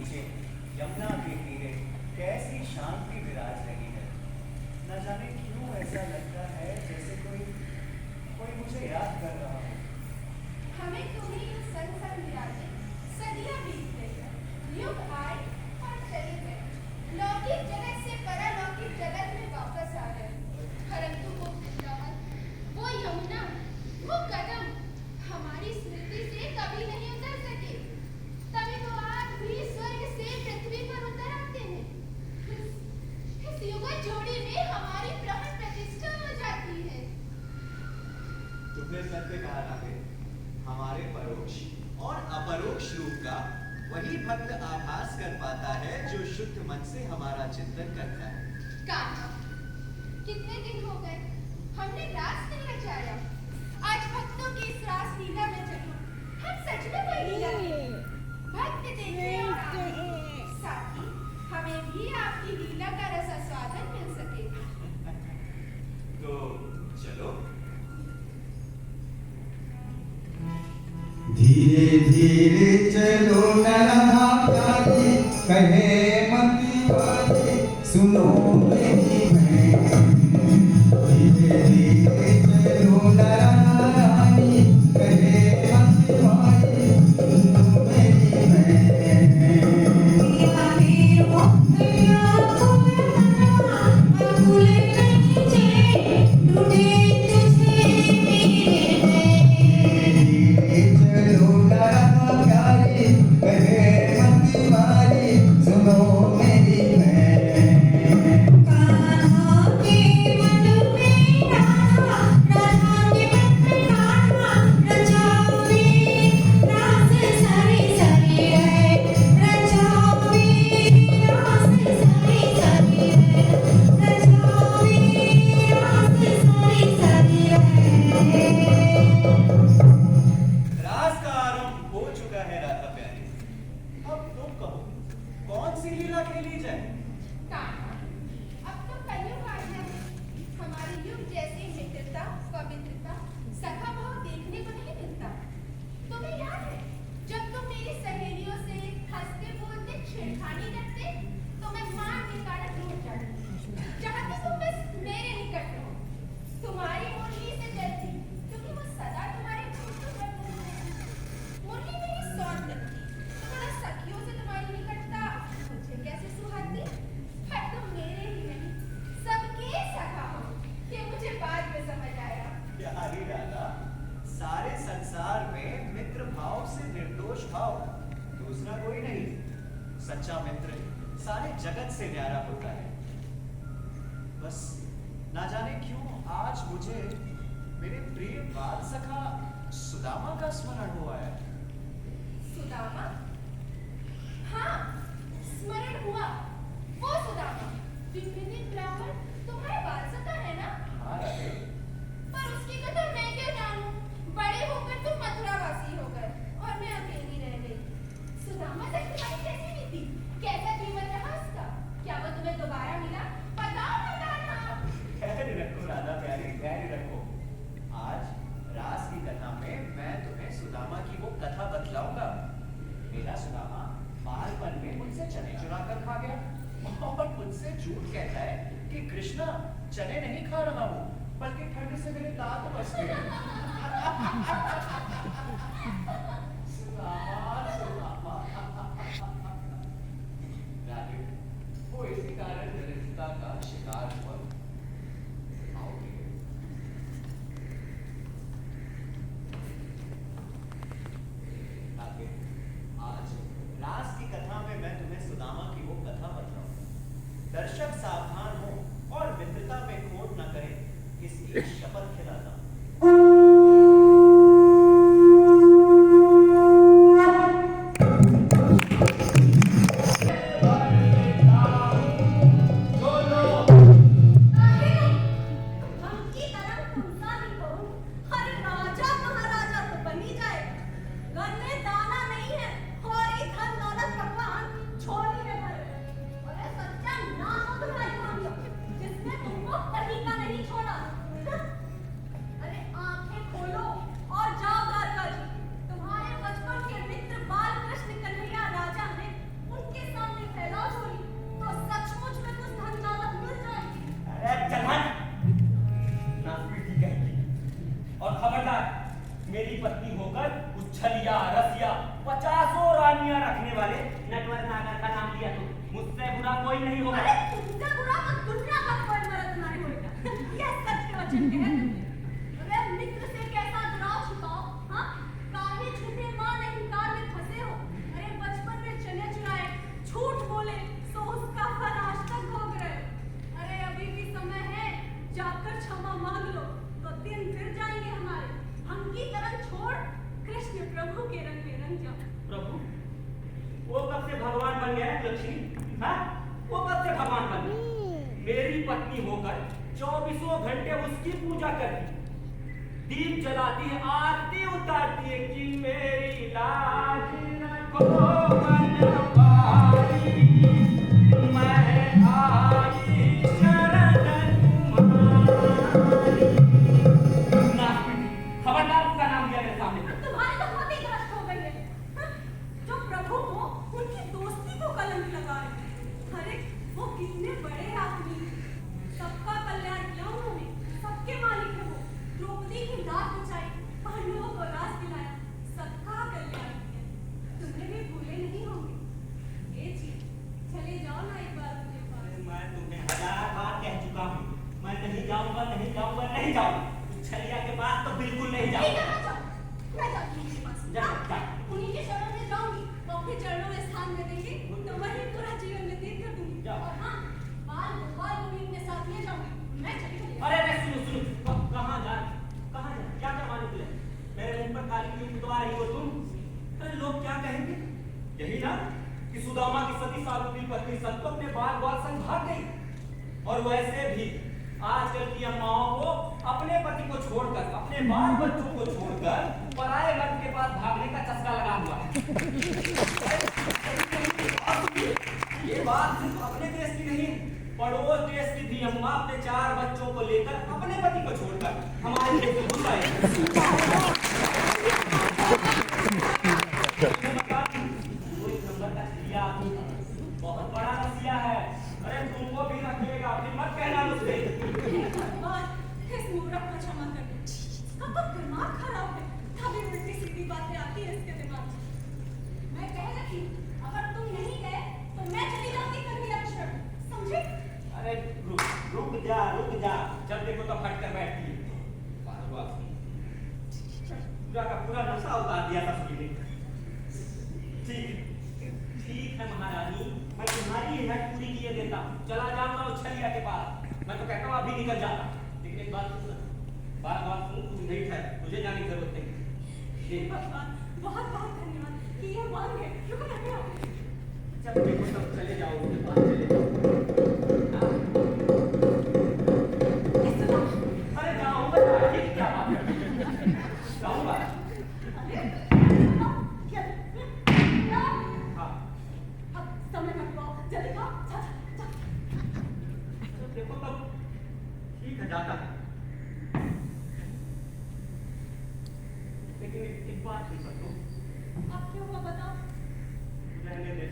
नीचे यमुना के तीरे कैसी शांति विराज रही है। न जाने क्यों ऐसा लगता है जैसे कोई कोई मुझे याद कर रहा हो। हमें तुम्हें यूं संग संग विराजे सदियां बीत गई, युग आए और चले गए, लौकिक जगत से परलौकिक जगत में वापस आ गए। परंतु वो वृंदावन, वो यमुना, वो कदम हमारी स्मृति से कभी नहीं उतर सके। तभी तो आज भी स्वर्ग से पृथ्वी पर उतर आते हैं। इस युगल जोड़ी में हमारी प्राण प्रतिष्ठा हो जाती है। तुमने सत्य कहा नाथे, हमारे परोक्ष और अपरोक्ष रूप का वही भक्त आभास कर पाता है जो शुद्ध मन से हमारा चिंतन करता है। कहा, कितने दिन हो गए हमने रास नहीं रचाया। आज भक्तों की इस रास लीला में चलो, हम सच में कोई लीला नहीं। भक्त देखे और आए, साथ ही हमें भी आपकी लीला का रस आस्वादन मिल सके। तो चलो। धीरे धीरे चलो नरनाथी, कहे मती वाली सुनो मेरी बहन। धीरे धीरे चलो नरनाथी, कहे मती वाली सुनो मेरी बहन। सच्चा मित्र सारे जगत से न्यारा होता है। बस ना जाने क्यों आज मुझे मेरे प्रिय बाल सखा सुदामा का स्मरण हुआ है। सुदामा? हाँ, स्मरण हुआ। वो सुदामा विपिन ब्राह्मण तुम्हारे बाल सखा है ना? हाँ राधे। पर उसकी कथा मैं क्या जानूं? बड़े होकर तुम मथुरावासी हो गए और मैं अकेली रह गई। सुदामा से तुम्हारी कैसी बीती? कैसा जीवन रहा उसका? क्या वो तुम्हें दोबारा मिला? बताओ ना। धैर्य रखो राधा प्यारी, धैर्य रखो। आज रास की कथा में मैं तुम्हें सुदामा की वो कथा बतलाऊंगा। मेरा सुदामा बालपन में मुझसे चने चुरा कर खा गया और मुझसे झूठ कहता है कि कृष्णा चने नहीं खा रहा हूँ, बल्कि ठंड से मेरे दांत बस गए। वो इसी कारण दरिद्रता का शिकार हुआ। आज रास की कथा में मैं तुम्हें सुदामा की वो कथा बताऊंगा। दर्शक सावधान हो और मित्रता में खोट न करें, इसकी शपथ खिलाता हूं। नहीं होगा। अरे तुमसे बुरा तो दुनिया का कोई मर्द नहीं होगा। ये सत्य वचन कहे तुमने। अरे मित्र से कैसा जुड़ाव छिपाओ, हाँ? काहे झूठे माँ ने हिंकार में फंसे हो? अरे बचपन में चले चुराए, झूठ बोले, सो उसका फल आज तक भोग रहे हो। अरे अभी भी समय है, जाकर क्षमा मांग लो, तो दिन फिर जाएंगे हमारे। अंगीकरण छोड़, कृष्ण प्रभु के रंग में रंग जाओ। प्रभु, वो कब से भगवान बन गया है लक्ष्मी? हाँ? वो कब से भगवान बन गया? मेरी पत्नी होकर 24 घंटे उसकी पूजा करती, दीप जलाती है, आरती उतारती है कि मेरी लाज रखो बनवारी, मैं आई शरण तुम्हारी। खबरदार उसका नाम लिया मेरे सामने। तुम्हारी तो बहुत ही भ्रष्ट हो गई है, हाँ? जो प्रभु को उनकी दोस्ती को कलंक लगा रहे हैं। अरे वो कितने बड़े आदमी हैं, सबका कल्याण किया उन्होंने, सबके मालिक है वो। द्रौपदी की दाद बचाई, पांडवों को राज दिलाया, सबका कल्याण किया। तुम्हें भी भूले नहीं होंगे। ये जी, चले जाओ ना एक बार उनके पास। मैं तुम्हें 1000 बार कह चुका हूँ, मैं नहीं जाऊंगा, नहीं जाऊंगा, नहीं जाऊंगा। उस छलिया के पास तो बिल्कुल नहीं ठीक है, जाऊंगा। मैं जाऊँ, मैं जाती हूँ उनके पास। जा, जा। उन्हीं के शरण में जाऊंगी, वो अपने चरणों में स्थान में देंगे, तो वही पूरा जीवन व्यतीत कर दूंगी। जाओ। और हाँ, बाल गोपाल को भी उनके साथ ले जाऊंगी। मैं चली गई। अरे सुनो सुनो, कहाँ जा, कहाँ जा, क्या करवाने के लिए? मेरे मुंह पर काली क्यों कुटवा रही हो तुम? अरे लोग क्या कहेंगे? यही ना कि सुदामा की सती सावित्री पत्नी संतो अपने बाल बाल संग भाग गई। और वैसे भी आजकल की अम्माओं को अपने पति को छोड़कर, अपने बाल बच्चों को छोड़कर पराये मर्द के पास भागने का चस्का लगा हुआ है। ये बात सिर्फ अपने देश की नहीं, पड़ोस देश की भी अम्मा अपने 4 बच्चों को लेकर अपने पति को छोड़कर हमारे देश में घुस आए। वो एक नंबर का चिड़िया, बहुत बड़ा रसिया है। अरे तुमको भी रखेगा, फिर मत कहना मुझसे। भगवान, इस मूर्ख को क्षमा कर दो। इसका तो दिमाग खराब है, कभी उल्टी सीधी बातें आती है इसके दिमाग में। मैं कह रही थी, अगर तुम नहीं गए तो मैं चली जाती कभी अक्षर, समझे? अरे रुक जा, रुक जा। जब देखो तो फट कर बैठती है। पूरा का पूरा नशा उतार दिया था सभी ने। ठीक है महारानी, मैं तुम्हारी हट पूरी किए देता हूँ। चला जाऊंगा उस छलिया के पास। मैं तो कहता हूँ अभी निकल जाता, लेकिन एक बात सुन, बात सुन, तू नहीं था, तुझे जाने की जरूरत नहीं। भगवान, बहुत बहुत धन्यवाद कि ये मान गए। रुको ना, रुको। जब देखो तब चले जाओ, उसके पास चले जाओ। हाँ? ये सुनो। अरे जाऊंगा, ये क्या बात है? जाऊंगा। अरे, सुनो, क्या? हाँ। अब समय मत लो, जल्दी खाओ, जा, जा, जा। देखो तब ठीक है, जाता है। लेकिन एक बात नहीं कर दो, अब क्या हुआ बताओ? रहने दे,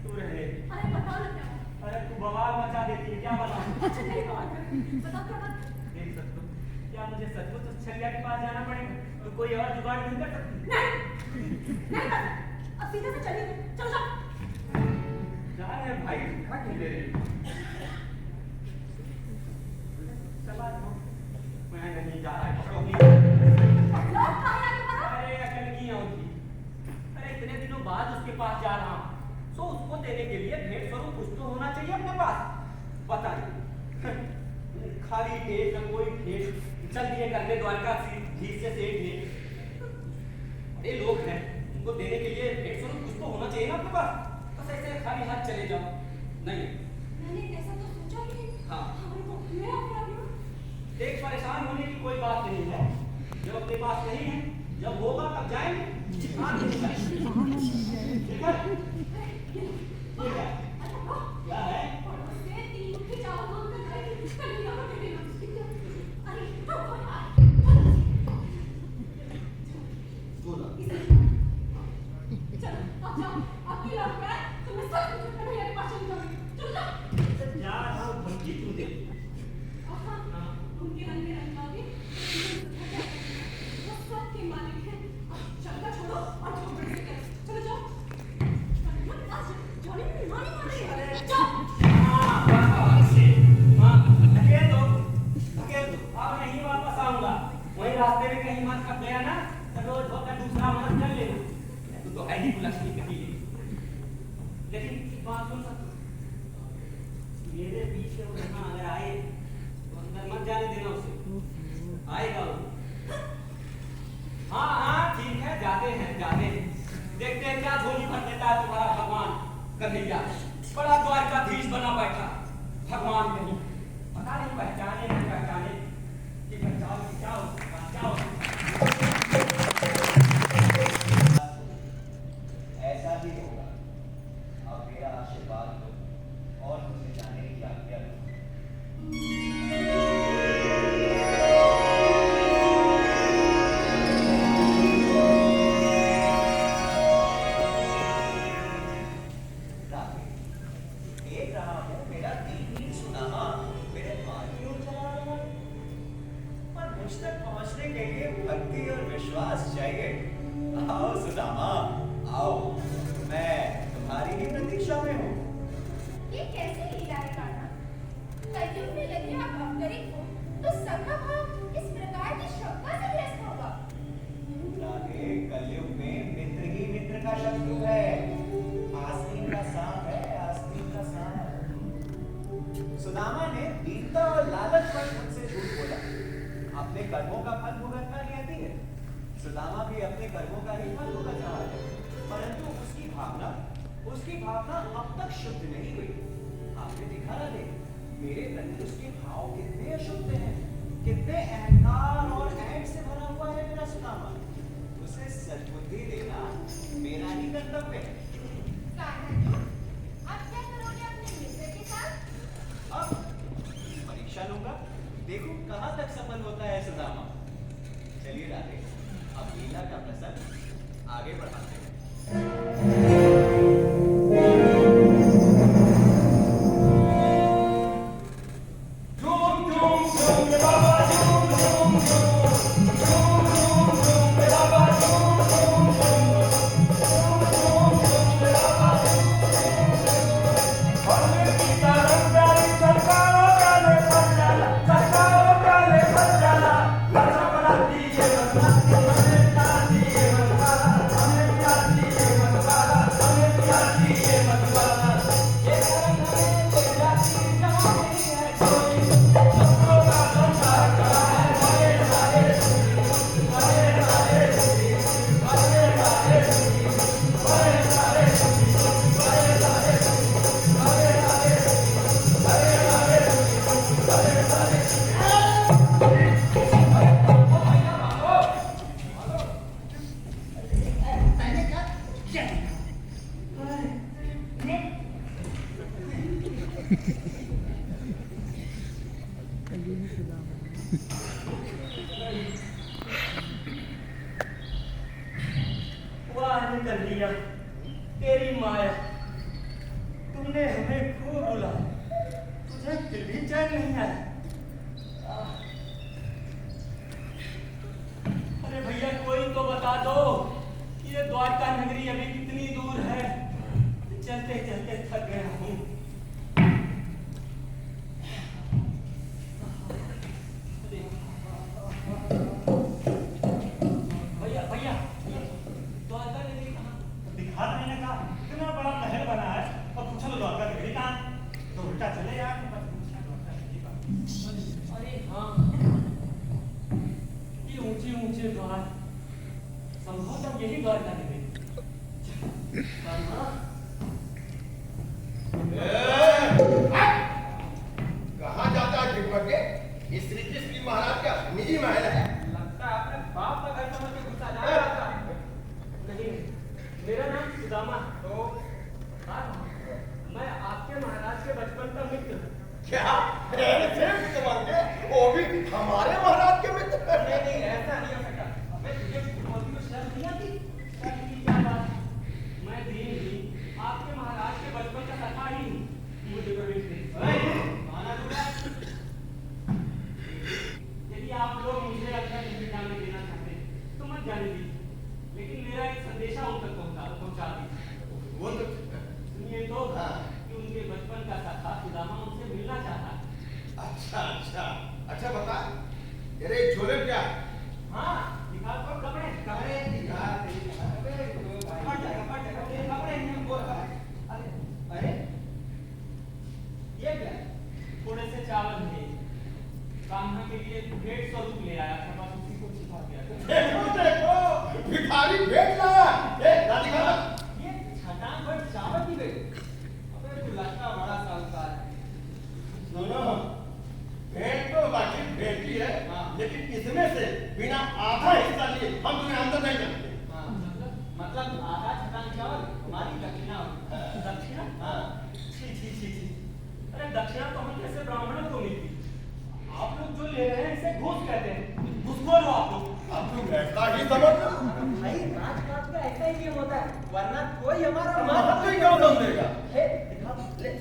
तू रहने दे। अरे बताओ ना क्या हुआ? अरे तू बवाल मचा देती है, क्या बताऊं? अच्छा नहीं बात कर, बताओ क्या बात? देख सकते हो, क्या मुझे सचमुच उस छलिया के पास जाना पड़ेगा? तो कोई और जुगाड़ नहीं कर सकती? नहीं, नहीं कर, अब सीधे से चलिए, चलो जाओ। जा रहे हैं भाई, क्या क्यों दे रहे हो? चला जाओ, मैं नहीं जा रहा, पकड़ोगी? लोग कहाँ आगे बढ़ो? अरे अकल की होगी। अरे इतने दिनों बाद उसके पास जा रहा हूँ, सो उसको देने के लिए भेंट स्वरूप कुछ तो होना चाहिए अपने पास। पता नहीं खाली भेंट न कोई भेंट, चल दिए करने द्वारका धीस से सेठ ने। अरे लोग हैं, उनको देने के लिए भेंट स्वरूप कुछ तो होना चाहिए ना अपने पास। बस ऐसे खाली हाथ चले जाओ, नहीं। मैंने ऐसा तो सोचा ही नहीं। हाँ। हमारे को मैं अपना भी देख, परेशान होने की कोई बात नहीं है। जब अपने पास नहीं है, जब होगा तब जाएंगे। हाँ, ठीक है। ठीक है? ठीक है। क्या है? से तीन की चावल मांग कर खाई थी, कलिया को दे देना। अरे, तो बोला। चलो, अब जाओ, अब की लौट गए, तो मैं सब कुछ कन्हैया के पास चली जाऊंगी। चलो जाओ। जा रहा हूँ, धमकी क्यों दे? हाँ, उनके रंग में रंग लाओगे, वो सबके मालिक हैं। अब शंका छोड़ो और झोपड़ी से करो। चलो जाओ। जाने मानी मार रही है। जाओ। ही कुलक्षणी कही लेकिन एक बात सुन सकते हो? मेरे पीछे वो यहाँ अगर आए तो अंदर मत जाने देना उसे। आएगा वो। हाँ हाँ ठीक है, जाते हैं देखते हैं क्या झोली भर देता है तुम्हारा भगवान कन्हैया। बड़ा द्वारकाधीश बना बैठा भगवान कहीं, पता नहीं पहचाने नहीं पहचाने कि बचाओ कि क्या हो सकता, क्या हो ऐसा ही होगा। अब मेरा आशीर्वाद दो और मुझे जाने की आज्ञा दो। राधे, देख रहा हूँ मेरा दीन सुदामा मेरे मार्ग की ओर चला रहा है, पर मुझ तक पहुंचने के लिए भक्ति और विश्वास चाहिए। आओ सुदामा, आओ, मैं तुम्हारी ही प्रतीक्षा में हूँ। ये कैसी लीला है कान्हा? कलयुग में यदि आप अवतरित हो तो सबका भाव इस प्रकार की शंका से ग्रस्त होगा। राधे, कलयुग में मित्र ही मित्र का शत्रु है। आस्तीन का सांप है, आस्तीन का सांप। सुदामा ने दीनता और लालच पर मुझसे झूठ बोला। अपने कर्मों का फल भुगतना नियति है। सुदामा भी अपने कर्मों का ही फल भुगत रहा है, परंतु उसकी भावना अब तक शुद्ध नहीं हुई। आपने देखा ना, मेरे प्रति उसके भाव कितने अशुद्ध हैं, कितने अहंकार और ऐंठ से भरा हुआ है मेरा सुदामा। उसे सद्बुद्धि देना मेरा ही कर्तव्य है। कान्हा जी, आप क्या करोगे अपने मित्र के साथ? अब परीक्षा लूंगा, देखूं कहां तक सफल होता है सुदामा। चलिए राधे, अब लीला का प्रसंग आगे बढ़ाते हैं। कन्हैया, तेरी माया, तुमने हमें खूब रुलाया, तुझे फिर भी चैन नहीं आया। अरे भैया, कोई तो बता दो, ये द्वारका नगरी अभी कितनी दूर है? चलते चलते थक गया हूँ। भैया भैया, द्वारका नगरी कहाँ? दिखा मैंने कहा इतना बड़ा महल बना है और पूछा तो द्वारका नगरी कहाँ? तो उल्टा चले यार, बस पूछना द्वारका नगरी कहाँ? अरे हाँ, ये ऊंचे ऊंचे द्वार, संभवतः यही द्वारका नगरी। कहाँ जाता है भिगमग के? इस श्री महाराज का निजी महल है। लगता है अपने बाप का घर समझ के घुसा जा रहा था। नहीं, मेरा नाम सुदामा। तो हाँ, मैं आपके महाराज के बचपन का मित्र। क्या? ऐसे मित्र बन गए? वो भी हमारे महाराज के मित्र? नहीं नहीं, ऐसा नहीं हो सकता। मैं तुझे बोलती हूँ, शर्म नहीं आती? शर्म की क्या बात? मैं दीन ही आपके महाराज के बचपन का सखा ही हूँ। मुझे प्रवेश नहीं। माना दूंगा। यदि आप लोग मुझे अक्षर नहीं जाने देना चाहते तो मत जाने दीजिए, लेकिन मेरा एक संदेशा उन तक पहुंचा दीजिए। वो तो सुनिए तो कि उनके बचपन का सखा सुदामा उनसे मिलना चाहता है। अच्छा बता, तेरे झोले क्या है? हाँ, दिखा तो कपड़े दिखा। फट जाएगा, फट इसलिए होता है, वरना कोई हमारा हम तो क्यों दम देगा? है, दिखा, ले।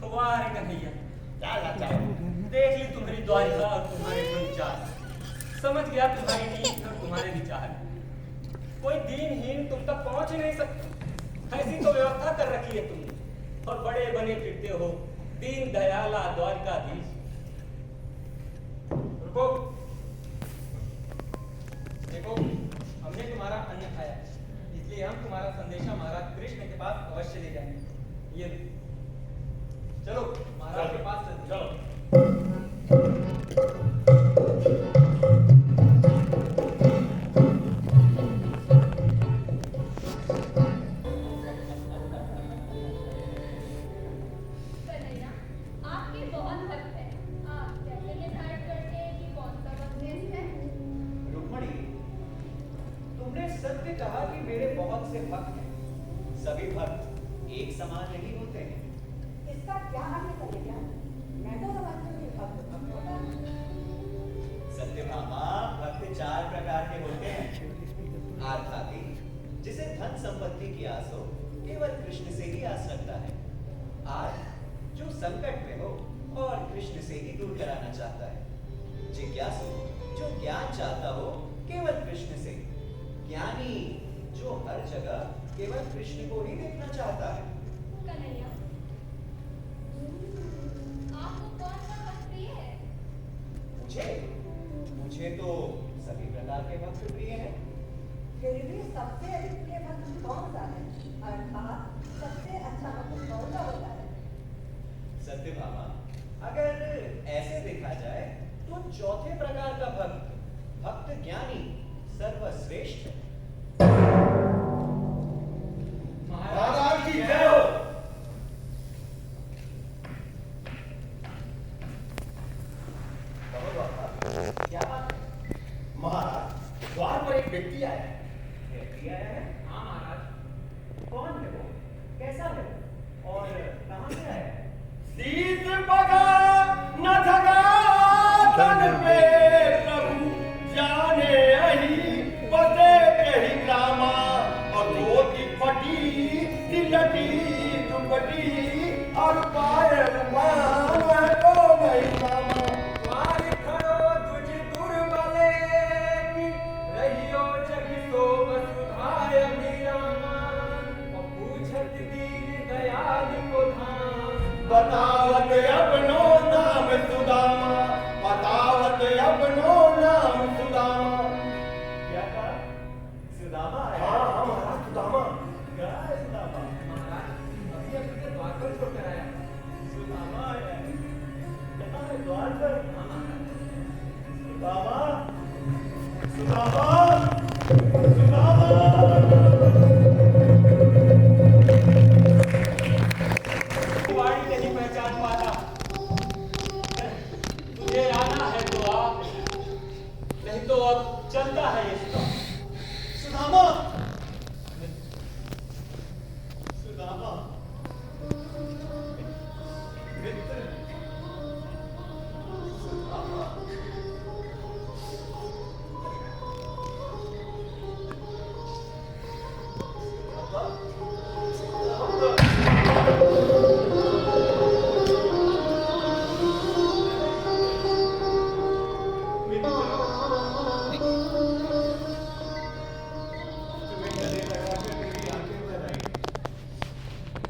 वाह रे कन्हैया, देख ली तुम्हारी द्वारिका और तुम्हारे गुलजार, समझ गया तुम्हारी नीति और तुम्हारे विचार। कोई दीनहीन तुम तक पहुंच ही नहीं सकता, ऐसी तो व्यवस्था कर रखी है तुमने, और बड़े बने फिरते हो दीन दयाला द्वारिकाधीश। रुको, देखो हमने तुम्हारा अन्न खाया, इसलिए हम तुम्हारा संदेशा महाराज कृष्ण के पास अवश्य ले जाएंगे। ये चलो महाराज के पास चलो। कन्हैया, आपके बहुत भक्त हैं। आप कैसे निर्धारित करते हैं कि कौन सा भक्त श्रेष्ठ है? रुक्मणी, तुमने सत्य कहा कि मेरे बहुत से भक्त हैं। सभी भक्त एक समान नहीं होते हैं। इसका क्या अर्थ है कन्हैया? मैं तो समझती हूँ कि भक्त भक्त होता है। सत्यभामा, भक्त 4 प्रकार के होते हैं। आर्थाती, जिसे धन संपत्ति की आस हो, केवल कृष्ण से ही आस रखता है। आर्थ, जो संकट में हो और कृष्ण से ही दूर कराना चाहता है। जिज्ञासु, जो ज्ञान चाहता हो केवल कृष्ण से। ज्ञानी, जो हर जगह केवल कृष्ण को ही देखना चाहता है। कन्हैया, आपको कौन सा भक्त प्रिय है? मुझे तो सभी प्रकार के भक्त प्रिय हैं। फिर भी सबसे अधिक प्रिय भक्त कौन सा है? अर्थात सबसे अच्छा भक्त कौन सा होता है? सत्यभामा, अगर ऐसे देखा जाए तो चौथे प्रकार का भक्त, भक्त ज्ञानी, सर्वश्रेष्ठ है। महाराज की जय हो। कहो बाबा, क्या बात है? महाराज, द्वार पर एक व्यक्ति आया है। व्यक्ति आया है? हाँ महाराज। कौन है वो? कैसा है? और कहाँ से आया है? शीत बगा न थका तन पे प्रभु जाने अहि बसे कही ग्रामा और धोती फटी सिलटी दुपटी और पायल मान को नहीं मामा। द्वार खड़ो तुझ दुर्बले की, रहियो जग सो वसुधाय अभिराम, और पूछत दीन दयाल को धाम। बतावत अपनो नाम सुदामा, बतावत अपनो नाम सुदामा। क्या कहा? सुदामा आया? हाँ महाराज सुदामा। कहाँ है सुदामा? महाराज अभी अपने द्वार पर छोड़कर आया। सुदामा आया है? कहाँ है? द्वार पर? हाँ महाराज। सुदामा, सुदामा, वाणी नहीं पहचान पाता। तुझे आना है तो आ, नहीं तो अब चलता है ये सुदामा। सुदामा, सुदामा, मित्र, सुदामा।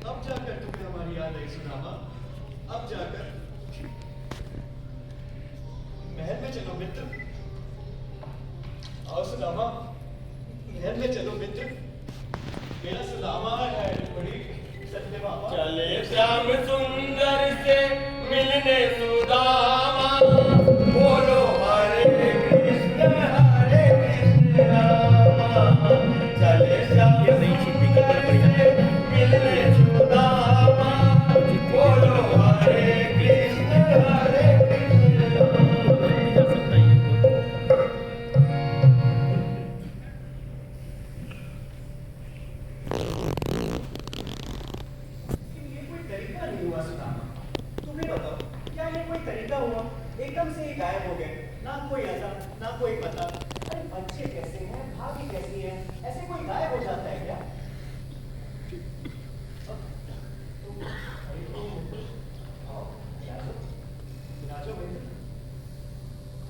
अब जाकर तुम्हें हमारी याद आई सुदामा। अब जाकर महल में चलो मित्र। आओ सुदामा, महल में चलो मित्र। मेरा सुदामा है बड़ी सत्यभामा। चले श्याम सुंदर से मिलने सुदामा, बोलो हरे कृष्ण रामा। चले श्याम सुंदर से मिलने सुदामा, बोलो हरे कृष्ण ये कोई तरीका नहीं हुआ सुदामा। तुम्हें बताओ, क्या ये कोई तरीका हुआ? भाभी कैसी है? ऐसे कोई गायब हो जाता है क्या? आओ, राजो बेटे,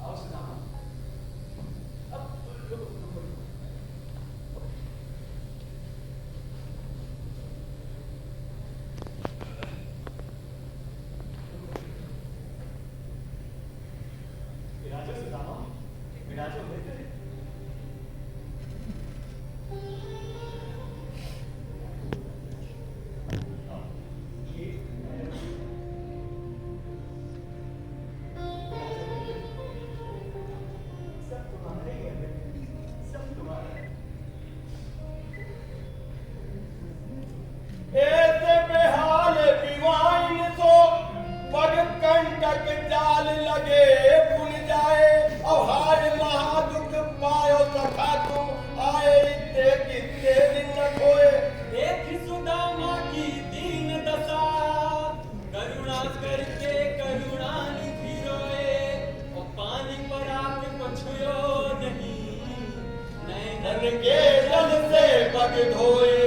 आओ सुदामा। अब रुको। विराजो सुदामा, विराजो बेटे। ये सब तुम्हारे ही है बेटे, सब तुम्हारा है। ऐसे बेहाल विवाइन सो पग कंटक जाल लगे पुन जाए और हाय महादुख पायो सखा तुम आए इतने कितने दिन न खोए। देख सुदामा की दीन दशा, करुणा करके करुणा निधि रोए, और पानी पर आपको छुयो नहीं, नैनन के जल से पग धोए,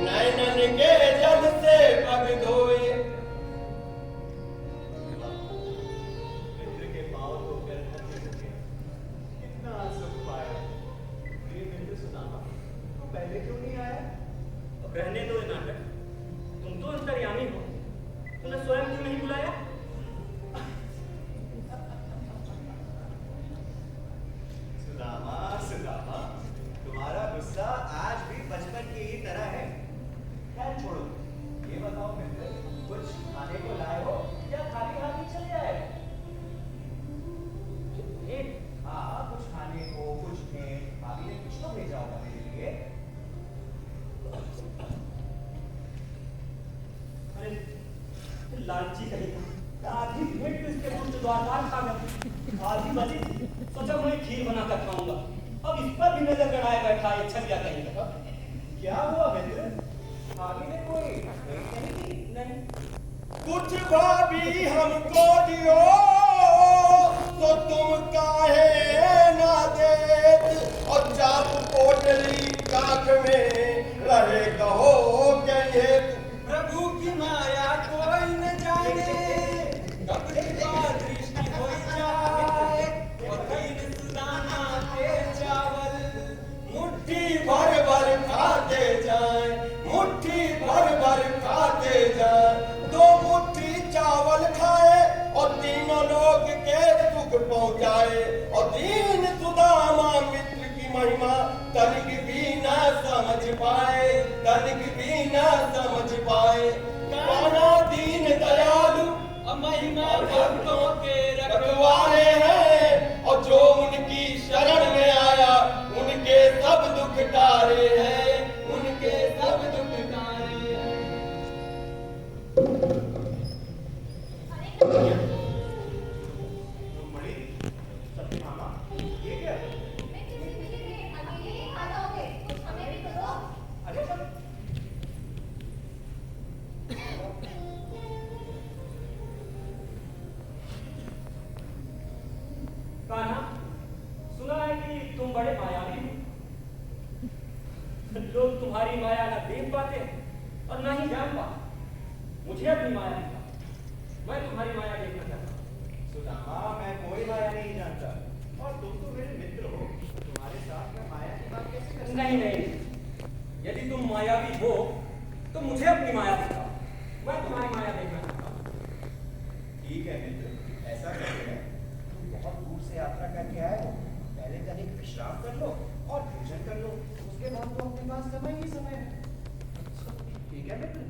नैनन के जल से पग धोए। मित्र के पाँव धोकर धन्य हो गया, कितना सुख पाया। प्रिय मित्र सुदामा, तू पहले क्यों नहीं आया? अब रहने दो ये नाटक। तुम तो अंतर्यामी हो, तुमने स्वयं क्यों नहीं बुलाया? सुदामा, सुदामा, तुम्हारा गुस्सा आज भी बचपन की ही तरह है। खैर छोड़ो, ये बताओ मित्र, कुछ खाने को लाए हो या खाली हाथ ही चले आए? हाँ, कुछ खाने को, कुछ भेंट। भाभी ने कुछ तो भेजा होगा मेरे लिए। अरे लालची कहेगा, आधी भेंट तो इसके मुंह से द्वार खा गया, आधी बची थी, सोचा मैं खीर बनाकर खाऊंगा, अब इस पर भी नजर गड़ाए बैठा है, छल गया कहीं का। क्या हुआ मित्र? भाभी ने कोई भेंट नहीं की? नहीं, कुछ भाभी हमको दियो तो तुम काहे ना देत, और चाप पोटली काख में रहे कहो के ये। प्रभु की माया कोई न जाने, कब कृपा दृष्टि हो जाए, और दीन सुदामा के चावल मुट्ठी भर भर खाते जाए, मुट्ठी भर भर खाते जाए। दो मुट्ठी चावल खाए और तीनों लोग के सुख पहुंचाए, और दीन सुदामा मित्र की महिमा तनिक भी न समझ पाए, तनिक भी न समझ पाए। काना दीन दयालु महिमा भक्तों के रखवाले हैं, और जो उनकी शरण में आया उनके सब दुख टारे हैं, उनके सब दुख टारे हैं। अरे तुम बड़ी सत्यभामा, ये क्या? मैं किसी के लिए अकेले ही खा जाओगे, कुछ हमें भी तो दो। अरे पर कान्हा, सुना है कि तुम बड़े मायावी हो। लोग तुम्हारी माया न देख पाते और न ही जान पाते। मुझे अपनी माया दिखा, मैं तुम्हारी माया देखना चाहता हूँ। सुदामा, मैं कोई माया नहीं जानता, और तुम तो मेरे मित्र हो, तुम्हारे साथ मैं माया की बात कैसे कर सकता हूँ? नहीं, यदि तुम मायावी हो तो मुझे अपनी माया दिखाओ, मैं तुम्हारी माया देखना चाहता हूँ। ठीक है मित्र, ऐसा करते हैं, तुम बहुत दूर से यात्रा करके आए हो, पहले तनिक विश्राम कर लो और भोजन कर लो, उसके बाद तो अपने पास समय ही समय है। ठीक है मित्र?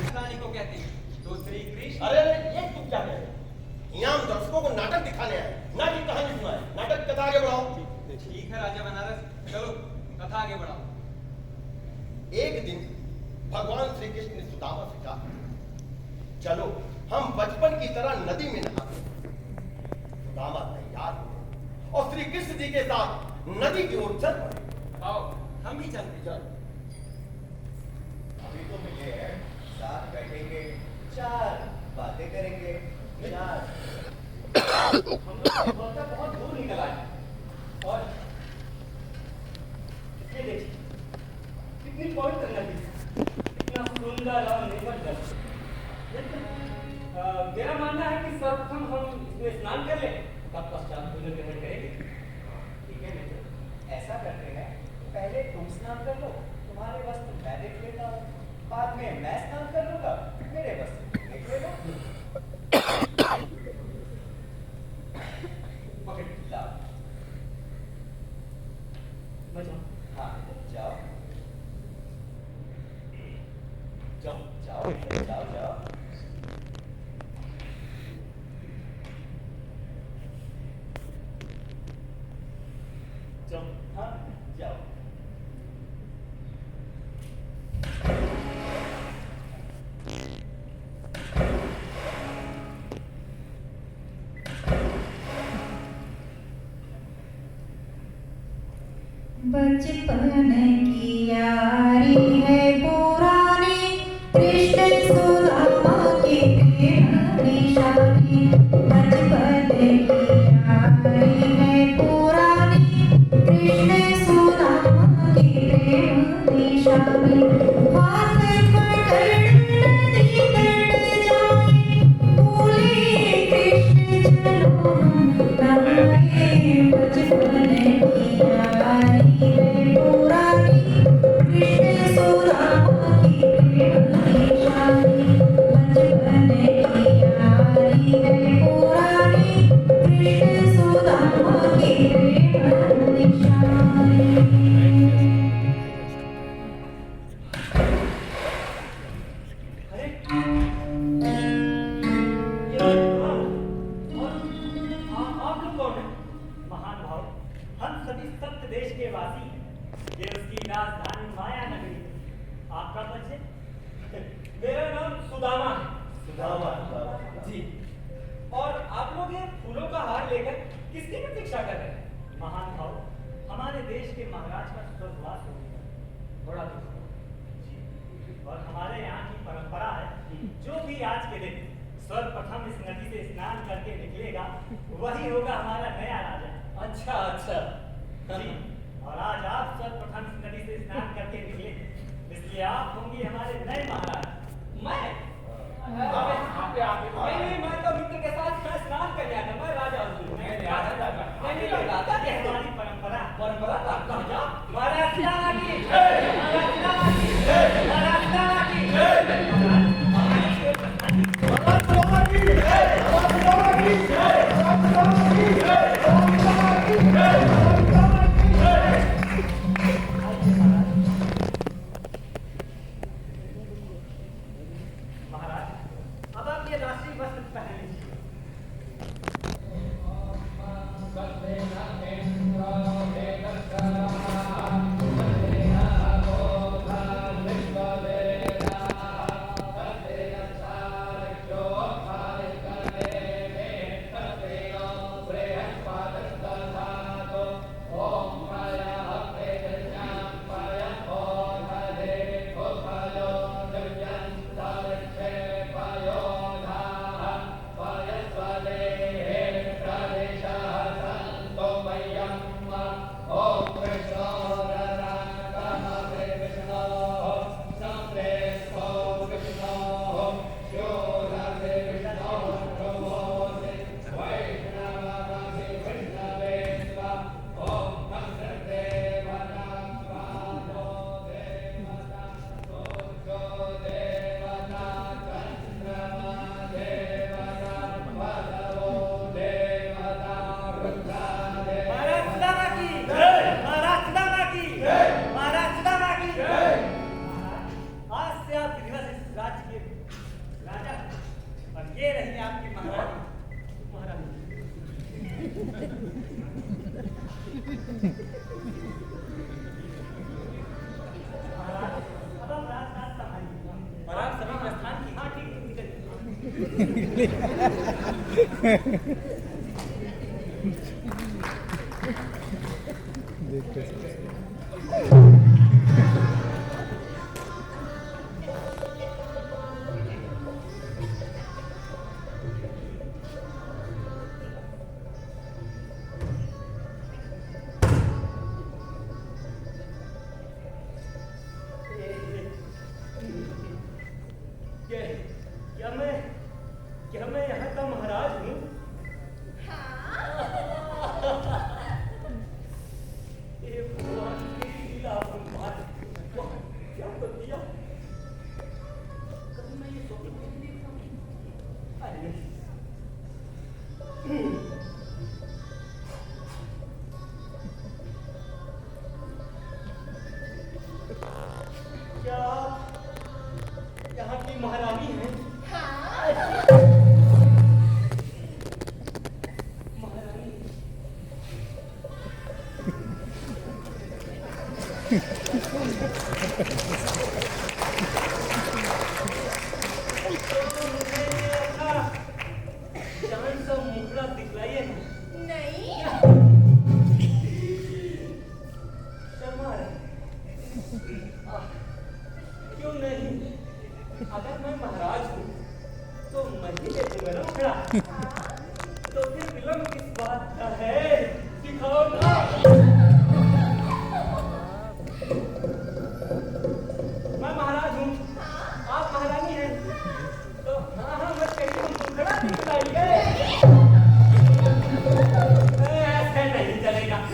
कहानी को कहते हैं तो श्री कृष्ण। अरे ये तुम क्या कह रहे हो? यहाँ हम दर्शकों को नाटक दिखाने आए, ना कि कहानी सुनाए। नाटक कथा आगे बढ़ाओ। ठीक है राजा बनारस, चलो कथा आगे बढ़ाओ। एक दिन भगवान श्री कृष्ण ने सुदामा से कहा, चलो हम बचपन की तरह नदी में नहाते हैं। सुदामा तैयार हुए और श्री कृष्ण जी के साथ नदी की ओर चल पड़े। आओ हम भी चलते चल। अभी तो मिले हैं, साथ बैठेंगे, चार बातें करेंगे, हम लोग बहुत दूर निकल आए और ये देखिए कितनी पवित्र नदी, कितना सुंदर और निर्मल जल। मेरा मानना है कि सर्वप्रथम हम इसमें स्नान कर लें, तत्पश्चात भोजन ग्रहण करेंगे। ठीक है मित्र, ऐसा करते हैं, पहले तुम स्नान कर लो, तुम्हारे वस्त्र मैं देख लेता हूँ, बाद में मैं स्नान कर लूंगा, मेरे वस्त्र तुम देख लेना। पकड़ लाओ। बचाओ हाँ, जाओ जाओ जाओ जाओ जाओ। जाओ। हाँ, जाओ। बचपन की यारी है पुरानी, कृष्ण सुदामा की प्रेम निशानी। बचपन की यारी है पुरानी, कृष्ण सुदामा की प्रेम निशानी। हाथ पकड़ नदी तट जाए, बोले कृष्ण चलो हम नहाए। बचपन की यारी है पुरानी, कृष्ण सुदामा की प्रेम निशानी। बचपन की यारी है पुरानी, कृष्ण सुदामा की प्रेम निशानी। अरे ये और आप लोग कौन हैं? महान भाव, हम सभी सप्त देश के वासी हैं। ये उसकी राजधानी माया नगरी है। आपका परिचय? मेरा नाम सुदामा है। सुदामा। जी। और आप लोग ये फूलों का हार लेकर किसकी प्रतीक्षा कर रहे हैं? महान भाव, हमारे देश के महाराज का स्वर्गवास हो गया, बड़ा दुख हुआ। जी। और हमारे यहाँ की परंपरा है, जो भी आज के दिन सर्वप्रथम इस नदी से स्नान करके निकलेगा, वही होगा हमारा नया राजा। अच्छा अच्छा। जी। और आज आप सर्वप्रथम इस नदी से स्नान करके निकले, इसलिए आप होंगे हमारे नए महाराज। मैं नहीं, मैं तो मित्र के साथ स्नान करने आया था, मैं राजा हूँ। नहीं, राजा की हमारी परंपरा कहाँ जा? महाराज सुदामा की जय, महाराज सुदामा की जय, महाराज सुदामा की जय, महाराज सुदामा की जय, महाराज सुदामा की जय, महाराज सुदामा की जय, महाराज सुदामा की जय, महाराज सुदामा की जय। महाराज, अब आप ये राष्ट्रीय वस्त्र पहन लीजिए।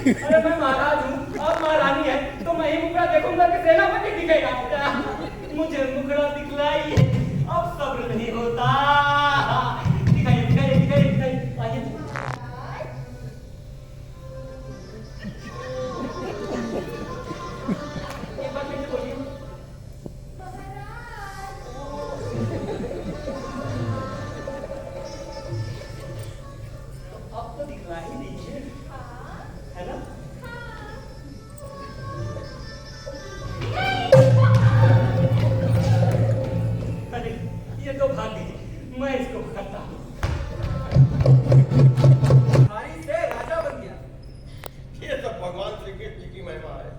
अरे मैं महाराज हूँ, आप महारानी है, तो मैं ही मुखड़ा देखूंगा कि सेनापति दिखेगा। मुझे मुखड़ा दिखलाई, अब सब्र नहीं होता। दिखाइए दिखाइए दिखाइए दिखाइए, आइए। एक बार फिर से बोलिए। अब तो दिखला ही दीजिए, है ना? अरे ये तो भाग दीजिए, मैं इसको पकड़ता हूँ। हारी से राजा बन गया। ये सब भगवान श्री कृष्ण जी की महिमा है।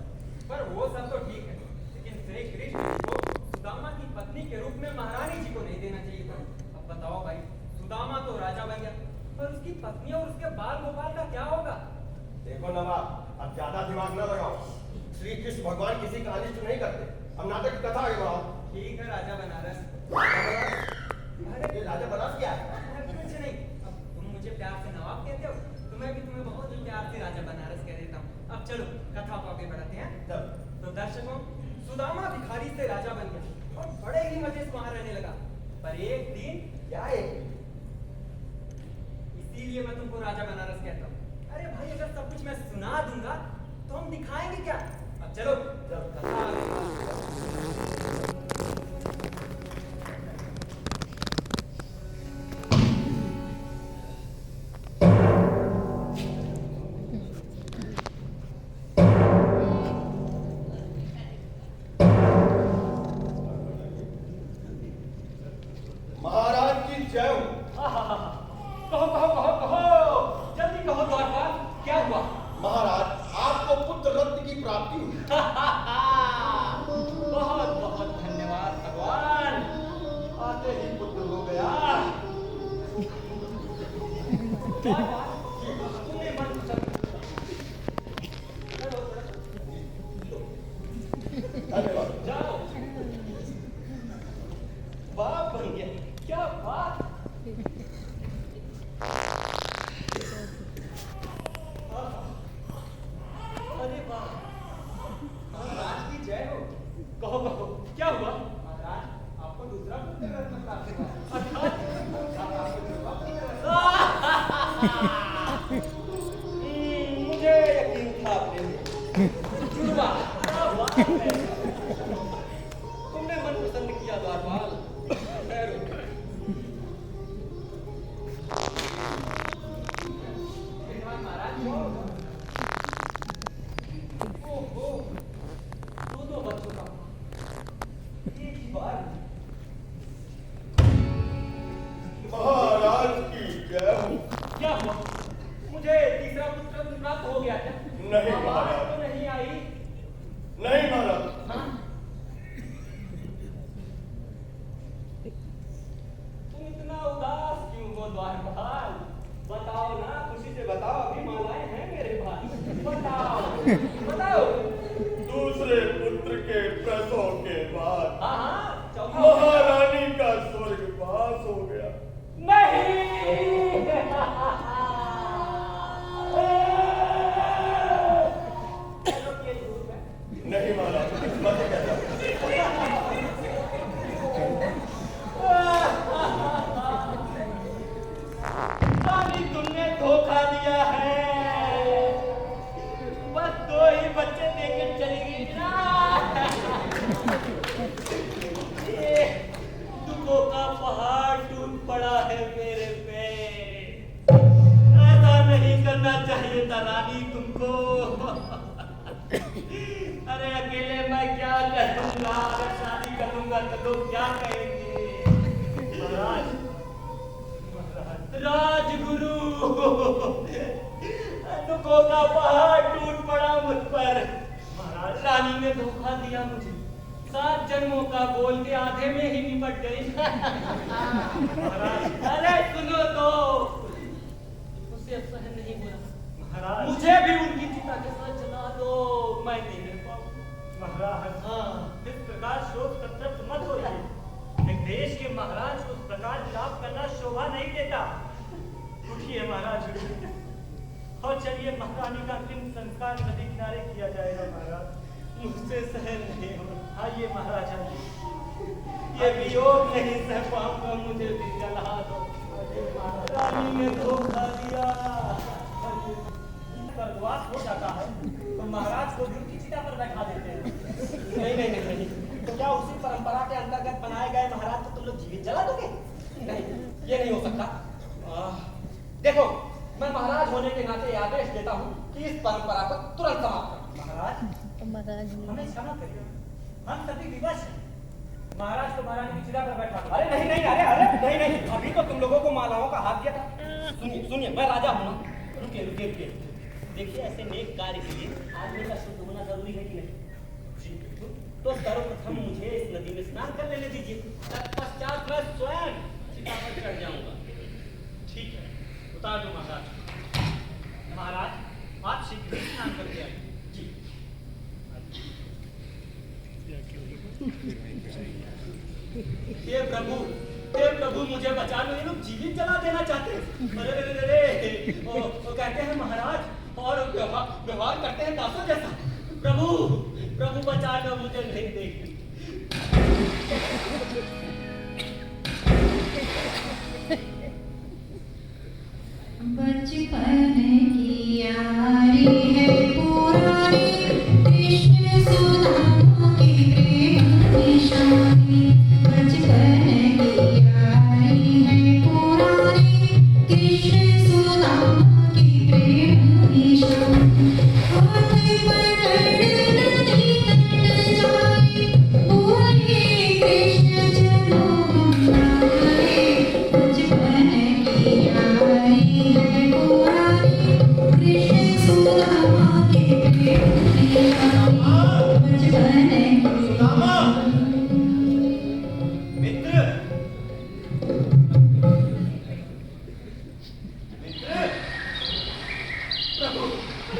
पर वो सब तो ठीक है, लेकिन श्री कृष्ण को सुदामा की पत्नी के रूप में महारानी जी को नहीं देना चाहिए था। अब बताओ भाई, सुदामा तो राजा बन गया, पर उसकी पत्नी और उसके बाल गोपाल का क्या होगा? देखो नवाब, अब ज्यादा दिमाग न लगाओ। श्री कृष्ण भगवान किसी का अनिष्ट नहीं करते। अब नाटक की कथा आगे बढ़ाओ। ठीक है राजा बनारस। अरे ये राजा बनारस क्या है? कुछ नहीं, अब तुम मुझे प्यार से नवाब कहते हो, तो मैं भी तुम्हें बहुत ही प्यार से राजा बनारस कह देता हूँ। अब चलो कथा को आगे बढ़ाते हैं। चल। तो दर्शकों, सुदामा भिखारी से राजा बन गया और बड़े ही मजे से वहां रहने लगा। पर एक दिन, क्या एक? इसीलिए मैं तुमको राजा बनारस कहता हूँ। अरे भाई, अगर सब कुछ मैं सुना दूंगा तो हम दिखाएंगे क्या? अब चलो कथा आगे बढ़ाते हैं। महाराज की जय हो। कहो कहो कहो कहो, जल्दी कहो द्वारपाल, क्या हुआ? महाराज, आपको पुत्र रत्न की प्राप्ति हुई। बहुत बहुत धन्यवाद भगवान, आते ही पुत्र हो गया। द्वारपाल, तुम्हें मन पसंद। धन्यवाद। जाओ, बाप बन गया, क्या बात। अरे वाह, महाराज की जय हो। कहो कहो, क्या हुआ? महाराज, आपको दूसरा पुत्र रत्न प्राप्त हुआ। अर्थात आपको विधवा पुत्र रत्न। मुझे यकीन था अपने में। जुड़वा, क्या बात है। तुमने मन पसंद किया द्वारपाल। खैर, विद्वान महाराज क्यों? ओहो, दो बच्चों का एक ही बार। महाराज की जय हो। क्या हुआ? मुझे तीसरा पुत्र प्राप्त हो गया क्या? नहीं आवाज महाराज। तो नहीं आई। नहीं महाराज। हाँ? तुम इतना उदास क्यों हो द्वारपाल? बताओ ना, खुशी से बताओ, अभी मालाएं हैं मेरे भाई। बताओ बताओ। दूसरे पुत्र के प्रसव के बाद हाँ हाँ, चौथा। महारानी का स्वर्गवास हो गया। नहीं। चलो, ये झूठ है। नहीं महाराज, मत कहना। रानी, तुमने धोखा दिया है। बस 2 ही बच्चे देके चली गई ना। ये दुखों का पहाड़ टूट पड़ा है मेरे पे। ऐसा नहीं करना चाहिए था रानी तुमको। अरे अकेले मैं क्या करूंगा? अगर शादी करूंगा तो लोग क्या कहेंगे? महाराज, राजगुरु, दुखों का पहाड़ टूट पड़ा मुझ पर। महाराज, रानी ने धोखा दिया मुझे। 7 जन्मों का बोल के आधे में ही निपट गई। महाराज, अरे सुनो तो, उसे अब सहन नहीं हो रहा। महाराज, मुझे भी उनकी चिता के साथ जला दो, मैं नहीं रह पाऊँ। महाराज, हाँ, इस प्रकार शोक संतप्त मत होइए। एक देश के महाराज को उस प्रकार विलाप करना शोभा नहीं देता। उठिए महाराज, उठिए और चलिए लिए महारानी का अंतिम संस्कार नदी किनारे किया जाएगा महाराज। मुझसे सहन नहीं हो। आइए महाराजा जी, ये वियोग नहीं सह पाऊंगा, मुझे भी जला दो। रानी ने धोखा दिया। स्वर्गवास हो जाता है तो महाराज को भी उनकी चिता पर बैठा देते हैं। नहीं, तो क्या उसी परंपरा के अंतर्गत बनाए गए महाराज को तुम लोग जीवित जला दोगे? नहीं, ये नहीं हो सकता। देखो, मैं महाराज होने के नाते आदेश देता हूँ कि इस परंपरा को तुरंत समाप्त करो। महाराज हमें क्षमा करिए, हम सभी विवश हैं। महाराज को महारानी की चिता पर बैठा दो। अरे नहीं, अभी तो तुम लोगों को मालाओं का हाथ दिया था। सुनिए, मैं राजा हूँ ना। रुकिए। देखिए, ऐसे नेक कार्य के लिए आदमी का शुद्ध होना जरूरी है कि नहीं? तो सर्वप्रथम मुझे इस नदी में स्नान कर लेने दीजिए, तत्पश्चात मैं स्वयं चिता पर चढ़ जाऊंगा। ठीक है, उतार दो महाराज। महाराज, आप शीघ्र ही स्नान करके आइए। जी। हे प्रभु, मुझे बचा लो। ये लोग जीवित जला देना चाहते हैं। अरे, वो कहते हैं महाराज और व्यवहार करते हैं दासों जैसा। प्रभु बचा लो, मुझे नहीं देखी। बचपन की यारी है पुरानी, कृष्ण सुदामा की प्रेम निशानी। बचपन की यारी है पुरानी, कृष्ण सुदामा की प्रेम निशानी। हाथ पकड़ नदी तट जाए, बोले कृष्ण चलो हमारे। बचपन की यारी है पुरानी, कृष्ण सुदामा के प्रेम निशानी। बचपन सुदामा, मित्र,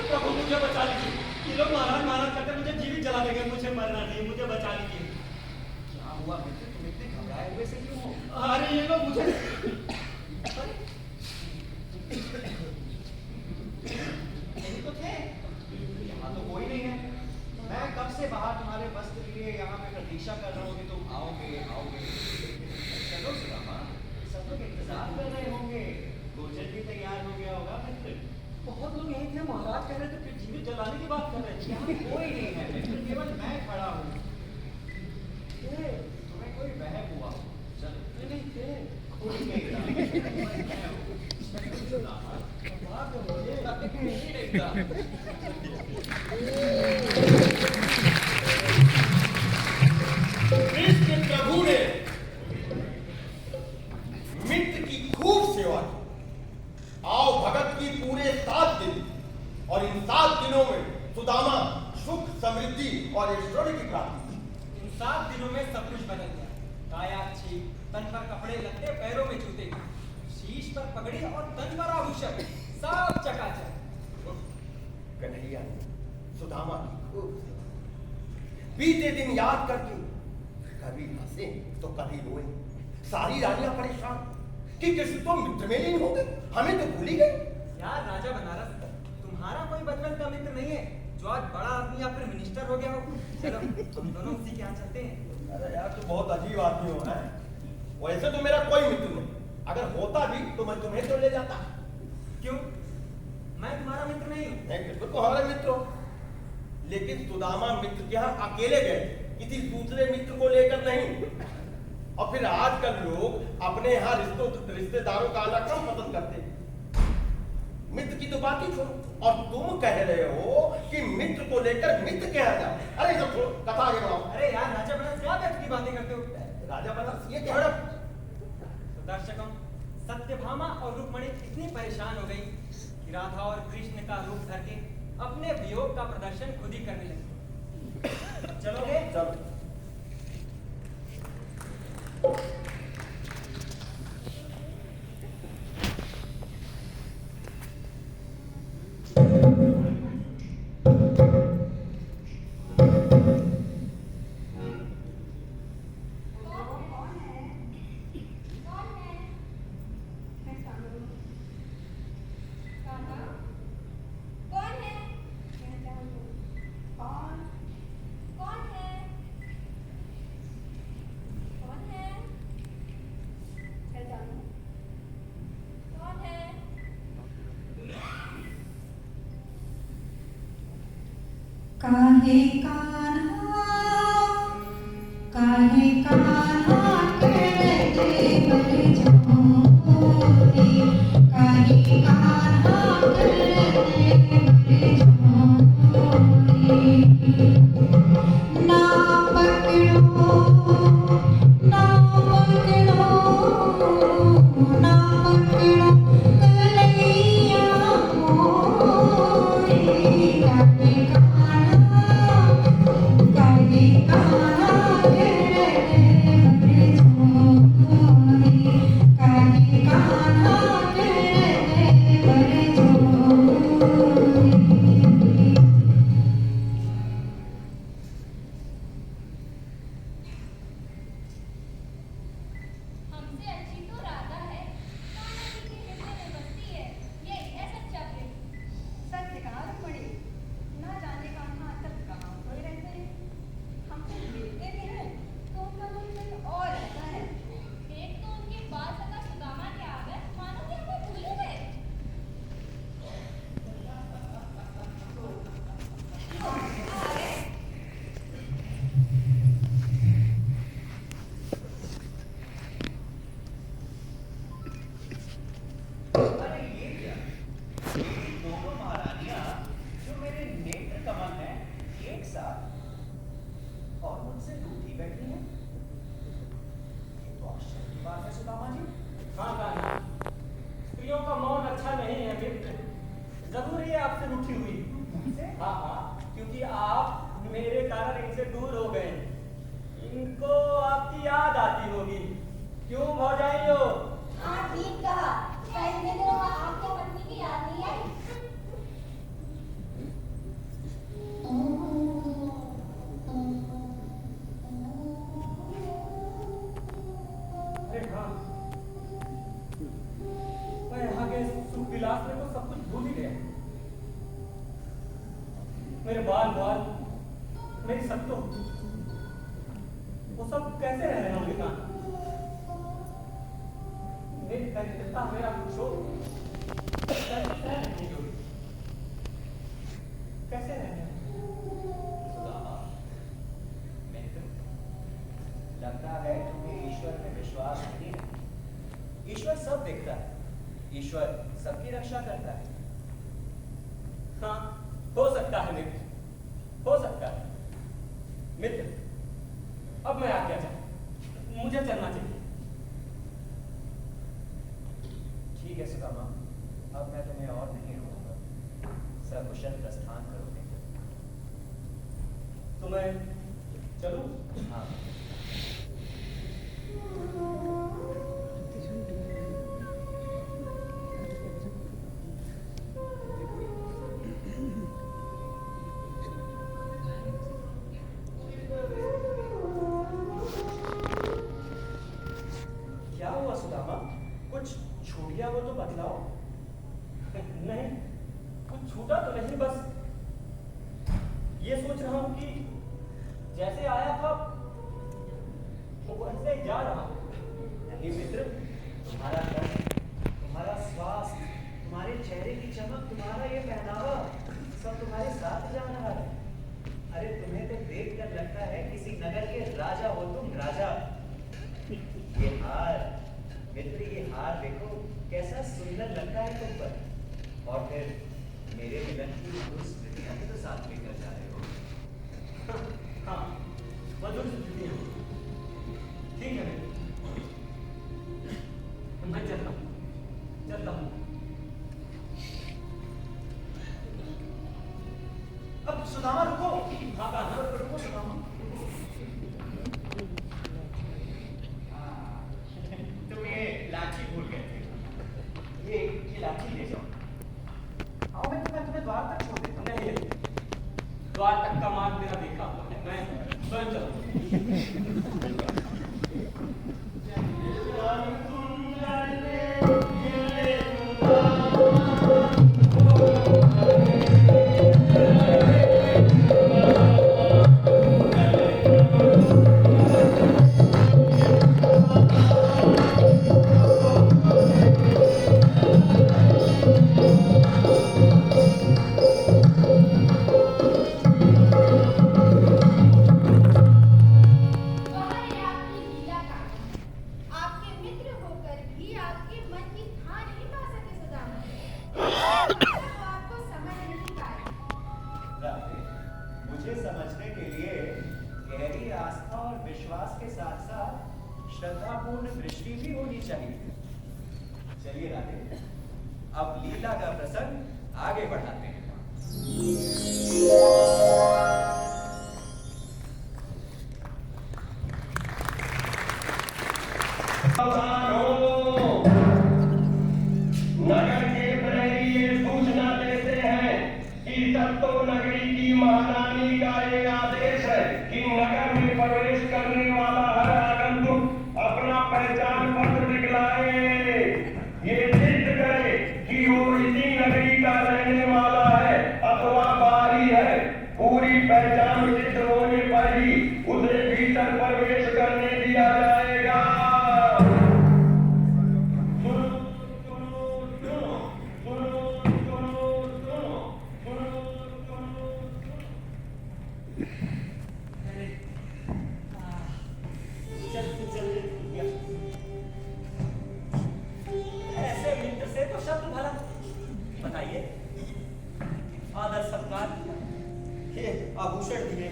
प्रभु मुझे बचा लीजिए। ये लोग महाराज करते मुझे जीवित जला देंगे। मुझे मरना नहीं, मुझे बचा लीजिए। क्या हुआ मित्र, तुम इतने घबराए हुए से क्यों हो? अरे ये लोग मुझे यही तो थे। यहाँ तो कोई नहीं है। मैं कब से बाहर तुम्हारे वस्त्र लिए यहाँ पे प्रतीक्षा कर रहा हूँ कि तुम आओगे। चलो सुदामा, सब लोग इंतजार कर रहे होंगे। भोजन भी तैयार हो गया होगा मित्र। बहुत लोग यही थे। महाराज कह रहे थे फिर जीवित जलाने की बात कर रहे थे। यहाँ कोई नहीं है मित्र, केवल मैं खड़ा हूँ। तुम्हें कोई वहम हुआ हो। चलो। नहीं थे। कोई नहीं था। मैं हूँ। सुदामा, बात तो मुझे नहीं देखता। कृष्ण प्रभु ने मित्र की खूब सेवा की। आओ भगत की पूरे 7 दिन, और इन 7 दिनों में सुदामा सुख, समृद्धि और ऐश्वर्य की प्राप्ति। इन 7 दिनों में सब कुछ बदल गया। काया अच्छी, तन पर कपड़े लत्ते, पैरों में जूते, शीश पर पगड़ी और तन पर आभूषण, सब चकाचक। कन्हैया ने सुदामा की खूब सेवा की। बीते दिन याद करके कभी हंसे तो कभी रोए। सारी रानियां परेशान कि कृष्ण तो मित्र में लीन हो गए, हमें तो भूल ही गए। यार राजा बनारस, तुम्हारा कोई बचपन का मित्र नहीं है जो आज बड़ा आदमी या फिर मिनिस्टर हो गया हो। चलो तुम दोनों उसी के यहाँ चलते हैं। अरे यार, तू बहुत अजीब आदमी हो। है वैसे तो मेरा कोई मित्र नहीं, अगर होता भी तो मैं तुम्हें तो ले जाता। क्यों? मैं तुम्हारा मित्र नहीं हूँ। नहीं, बिल्कुल तुम्हारे मित्र हो, लेकिन सुदामा मित्र के यहाँ अकेले गए, किसी दूसरे मित्र को लेकर नहीं। और फिर आजकल लोग अपने यहाँ रिश्तेदारों का आना कम पसंद करते हैं। मित्र की तो बात ही छोड़ो, और तुम कह रहे हो कि मित्र को लेकर मित्र कहा जाओ। अरे सब छोड़ो, कथा आगे बढ़ाओ। अरे यार राजा बनारस, क्या व्यर्थ की बातें करते हो? राजा बनारस ये क्या? तो दर्शकों, सत्यभामा और रुक्मणी इतनी परेशान हो गई कि राधा और कृष्ण का रूप धर के अपने वियोग का प्रदर्शन खुद ही करने लगी। चलोगे? चलो। काहे कान्हा करते बर झोरी, काहे कान्हा करते बर झोरी। ना पकड़ो ना पकड़ो ना पकड़ो कलैया मोरी, काहे कान्हा करते बर झोरी, काहे कान्हा करते बर झोरी। हमसे अच्छी तो राधा है, कान्हा जी के हृदय में बसती है, यही है सच्चा प्रेम। सत्य कहा रुक्मणी, ना जाने कान्हा तब कहाँ खोए रहते हैं। हमसे मिलते भी हैं तो उनका मन कहीं और रहता है। एक तो उनके बाल सगा सुदामा के आ गए, मानो कि हमें भूल ही गए। अरे ये क्या? ये दोनों महारानियां जो मेरे नेत्र कमल में एक साथ और मुझसे रूठी बैठी हैं। ये तो आश्चर्य की बात है सुदामा जी। हाँ कान्हा, स्त्रियों का मौन अच्छा नहीं है मित्र। जरूर ये आपसे रूठी हुई। हाँ हाँ, क्योंकि आप मेरे कारण इनसे दूर हो गए। इनको आपकी याद आती होगी। क्यों भौजाइयो? हाँ ठीक कहा, क्या इतने दिनों में आपके पत्नी की याद नहीं आई? अरे हाँ, मैं यहाँ के सुख विलास में तो सब कुछ भूल ही गया। मेरे बाल बाल, मेरी सत्तो, वो सब कैसे रह रहे होंगे कहाँ? मेरी दरिद्रता, मेरा शोक कैसे रहेंगे होगी? कैसे रहेंगे? सुदामा, मित्र, लगता है तुम्हें ईश्वर में विश्वास नहीं है। ईश्वर सब देखता है, ईश्वर सबकी रक्षा करता है। हाँ, हो सकता है मित्र, हो सकता है। मित्र, अब मैं आज्ञा चाहूँ, मुझे चलना चाहिए। ठीक है सुदामा, अब मैं तुम्हें और नहीं रोकूंगा। सकुशल प्रस्थान करोगे। तो मैं चलूँ? हाँ। क्या हुआ सुदामा? कुछ छूट गया वो तो बतलाओ। नहीं, कुछ छूटा तो नहीं, बस ये सोच रहा हूँ कि जैसे आया था वैसे ही जा रहा हूँ। नहीं मित्र, तुम्हारा दर्द, तुम्हारा स्वास्थ्य, तुम्हारे चेहरे की चमक, तुम्हारा ये पहनावा सब तुम्हारे साथ जा रहा है। अरे तुम्हें तो देखकर लगता है किसी नगर के राजा हो तुम, राजा। ये हार मित्र, ये हार देखो कैसा सुंदर लगता है तुम पर। और फिर मेरे मिलन की मधुर स्मृतियां भी तो साथ लेकर जा रहे हो। हाँ, मधुर स्मृतियाँ। ठीक है, मैं चलता हूँ, चलता हूँ। अब सुदामा रुको। हाँ कहाँ? रुको सुदामा। तुम ये लाठी भूल गए थे। ये लाठी ले जाओ। आओ मैं तुम्हें द्वार तक छोड़ देता हूँ। नहीं, द्वार तक का मार्ग मेरा देखा हुआ है, मैं स्वयं चलूँ। लीला का प्रसंग आगे बढ़ाते हैं। नगर के प्रहरी ये सूचना देते हैं कि सत्तो नगरी की महारानी का ये आदेश है कि नगर में प्रवेश करने वाला हर आगंतुक अपना पहचान पत्र दिखलाए, ये सिद्ध करे कि वो इसी नगरी का रहने वाला है अथवा बाहरी है। पूरी पहचान सिद्ध होने पर ही उसे भीतर प्रवेश करने दिया जाएगा। ऐसे मित्र से तो शब्द भला। बताइए, आदर सत्कार, ये आभूषण दिए,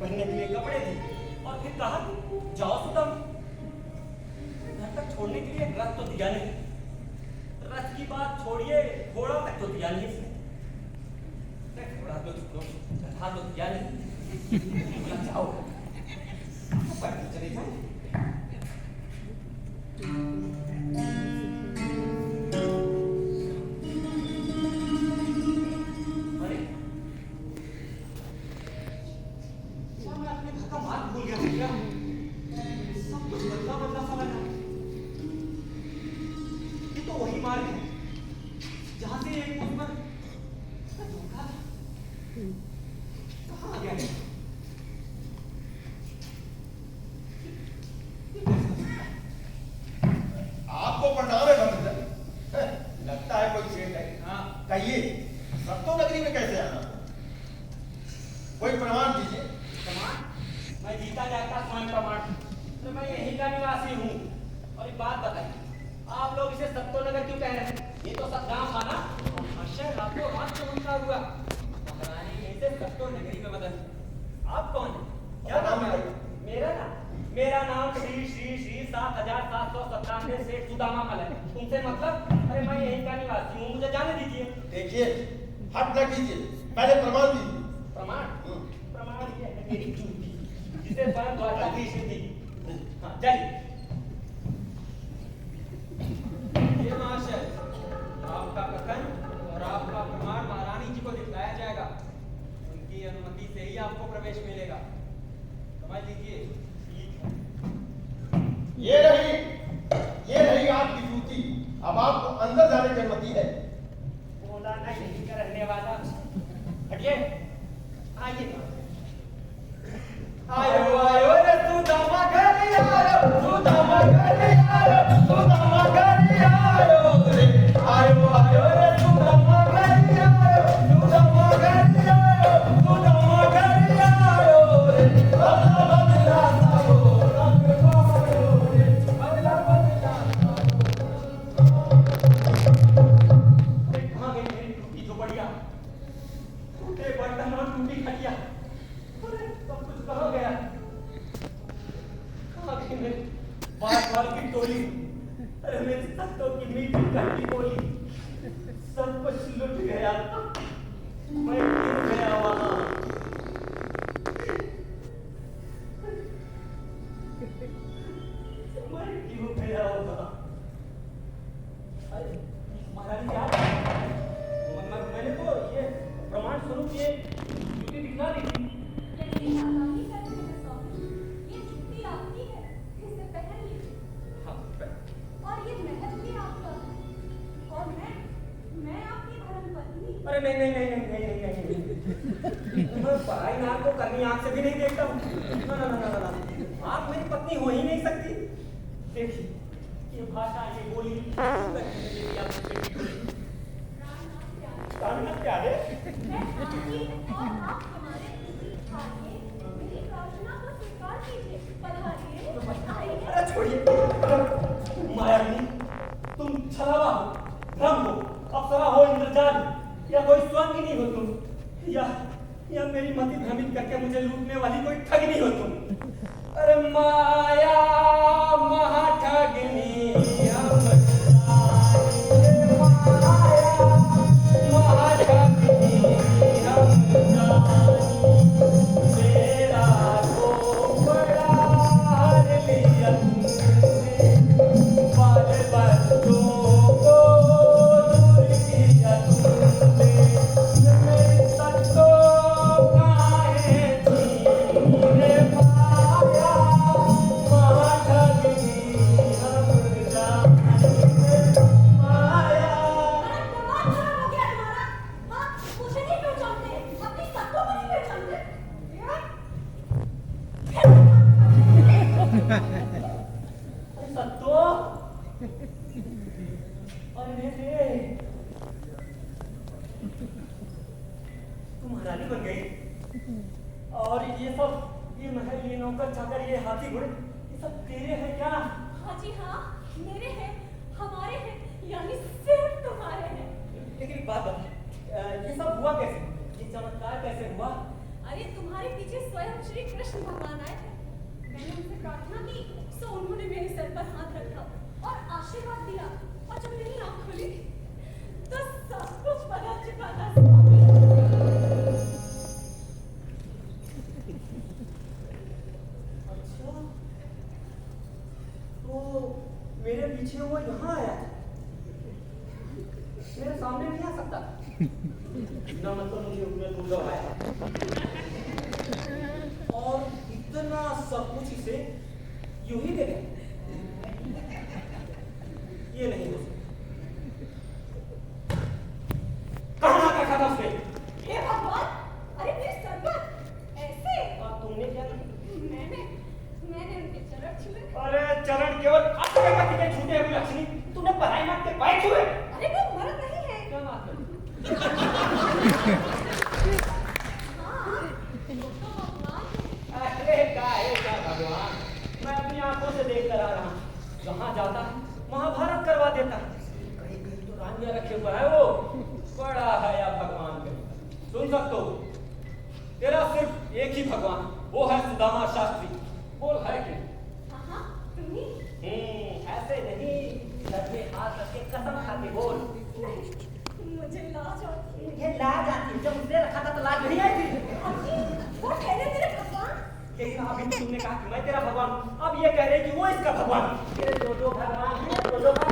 पहनने के लिए कपड़े दिए, और फिर कहा जाओ सुदाम। घर तक छोड़ने के लिए रथ तो दिया नहीं। रथ की बात छोड़िए, घोड़ा तक तो दिया नहीं इसने। घोड़ा तो छोड़ो, रथा तो दिया नहीं। जाओ, पैदल चले जाओ। अरे, क्या मैं अपने घर का मार्ग भूल गया हूँ क्या? सब कुछ बदला बदला सा लगा। ये तो वही मार्ग है जहाँ से एक मुझ पर धोखा था। कहाँ आ गया है? आपको प्रणाम है भद्र, लगता है कोई सेठ है। हाँ कहिए, सत्तो नगरी में कैसे आना? कोई प्रमाण दीजिए। प्रमाण? मैं जीता जागता स्वयं प्रमाण। तो मैं यहीं का निवासी हूँ। और एक बात बताइए, आप लोग इसे सत्तो नगर क्यों कह रहे हैं? ये तो सतगांव था ना? अच्छा, रातों रात से उल्टा हुआ। महारानी ने इसे सत्तो नगरी में बदल। आप कौन हैं? क्या नाम है? मेरा नाम श्री श्री श्री 7797 से सुदामा मल है। तुमसे मतलब? अरे मैं यहीं का निवासी हूँ, मुझे जाने दीजिए। देखिए, हट न कीजिए, पहले प्रमाण दीजिए। प्रमाण? प्रमाण ये है मेरी चूड़ी, जिसे स्वयं द्वारकाधीश ने दी। हाँ, जाइए। ये महाशय, आपका कथन और आपका प्रमाण महारानी जी को दिखलाया जाएगा। उनकी अनुमति से ही आपको प्रवेश मिलेगा। समझ लीजिए। ये रही आपकी जूती। अब आपको अंदर जाने की अनुमति है। बोला ना यहीं का रहने वाला। हटिए, आइए। आयो आयो रे सुदामा घर आयो, सुदामा घर आयो, सुदामा घर आयो रे। आयो आयो रे सुदामा घर आयो, सुदामा घर आयो, सुदामा घर आयो रे। बदला बदला साओ रंग पायो रे, बदला बदला अरे कहाँ गई मेरी टूटी झोपड़ियाँ? टूटे बर्तन और टूटी खटिया। अरे सब कुछ कहाँ गया? कहाँ गई मेरी बार की टोली? अरे मेरी सत्तों की मीठी कटी बोली। सब कुछ लुट गया। मैं गिर गया वहाँ। मैं क्यों गया वहाँ? अरे महारानी क्या? मैंने तो ये प्रमाण स्वरूप ये जूती दिखा दी थी। कैसी नाकामी करते हैं स्वामी? ये जूती आपकी है, इसे पहन लीजिए। हाँ, और ये महल भी आपका है। और मैं आपकी धर्मपत्नी। अरे नहीं। मैं पढ़ाई नाक को करनी आंख से भी नहीं देखता हूँ। ना। आप मेरी पत्नी हो ही नहीं सकती। देखिए, ये भाषा, ये बोली, प्राण प्यारे। मैं आपकी और आप हमारे बीच आइए, मेरी प्रार्थना को स्वीकार कीजिए। पधारिए, आइए। अरे छोड़िए। मायावी, तुम छलावा हो, भ्रम हो, अप्सरा हो, इंद्रजाल, या कोई स्वांगिनी हो तुम, या मेरी मति भ्रमित करके मुझे लूटने वाली कोई ठगनी हो तुम। अरे माया महाठगनी, माया बन गई। और ये सब, ये महल, ये नौकर चाकर, ये हाथी घोड़े, ये सब तेरे हैं क्या? हाँ जी हाँ, मेरे हैं, हमारे हैं, यानी सिर्फ तुम्हारे हैं। लेकिन एक बात बता, ये सब हुआ कैसे? ये चमत्कार कैसे हुआ? अरे तुम्हारे पीछे स्वयं श्री कृष्ण भगवान आए थे। मैंने उनसे प्रार्थना की, तो उन्होंने मेरे सर पर हाथ रखा और आशीर्वाद दिया, और जब मेरी आँख खुली तो सब कुछ बदल चुका था स्वामी। अच्छा, तो मेरे पीछे वो यहाँ आया था, मेरे सामने नहीं आ सकता ना, मतलब मुझे उन्हें दूर आया और इतना सब कुछ इसे यूं ही दे गया। ये नहीं हो सकता। कहाँ रखा था उसने? हे भगवान, अरे मेरे सर पर ऐसे। और तुमने क्या किया? मैंने उनके चरण छुए। अरे चरण केवल अपने पति के छूटे हुए लक्ष्मी, तूने पराई माँ के पैर छुए? अरे वो मर्द नहीं है। क्या बात है? हाँ, वो तो भगवान है। अरे क्या भगवान, मैं अपनी आंखों से देख कर आ रहा हूँ। जहाँ जाता महाभारत करवा देता, कहीं कहीं तो रानियां रखे हुआ है वो। बड़ा है या भगवान का। सुन सकते हो, तेरा सिर्फ एक ही भगवान, वो है सुदामा शास्त्री। बोल है कि हाँ हाँ, तुम्ही। ऐसे नहीं, सर में हाथ रख के कसम खा के बोल। मुझे लाज आती है। ये लाज आती है, जब उसने रखा था तो लाज नहीं आई थी। वो ठहरे मेरे भगवान। लेकिन अभी तुमने कहा कि मैं तेरा भगवान, अब ये कह रहे कि वो इसका भगवान। तेरे दो भगवान हैं, दो भगवान।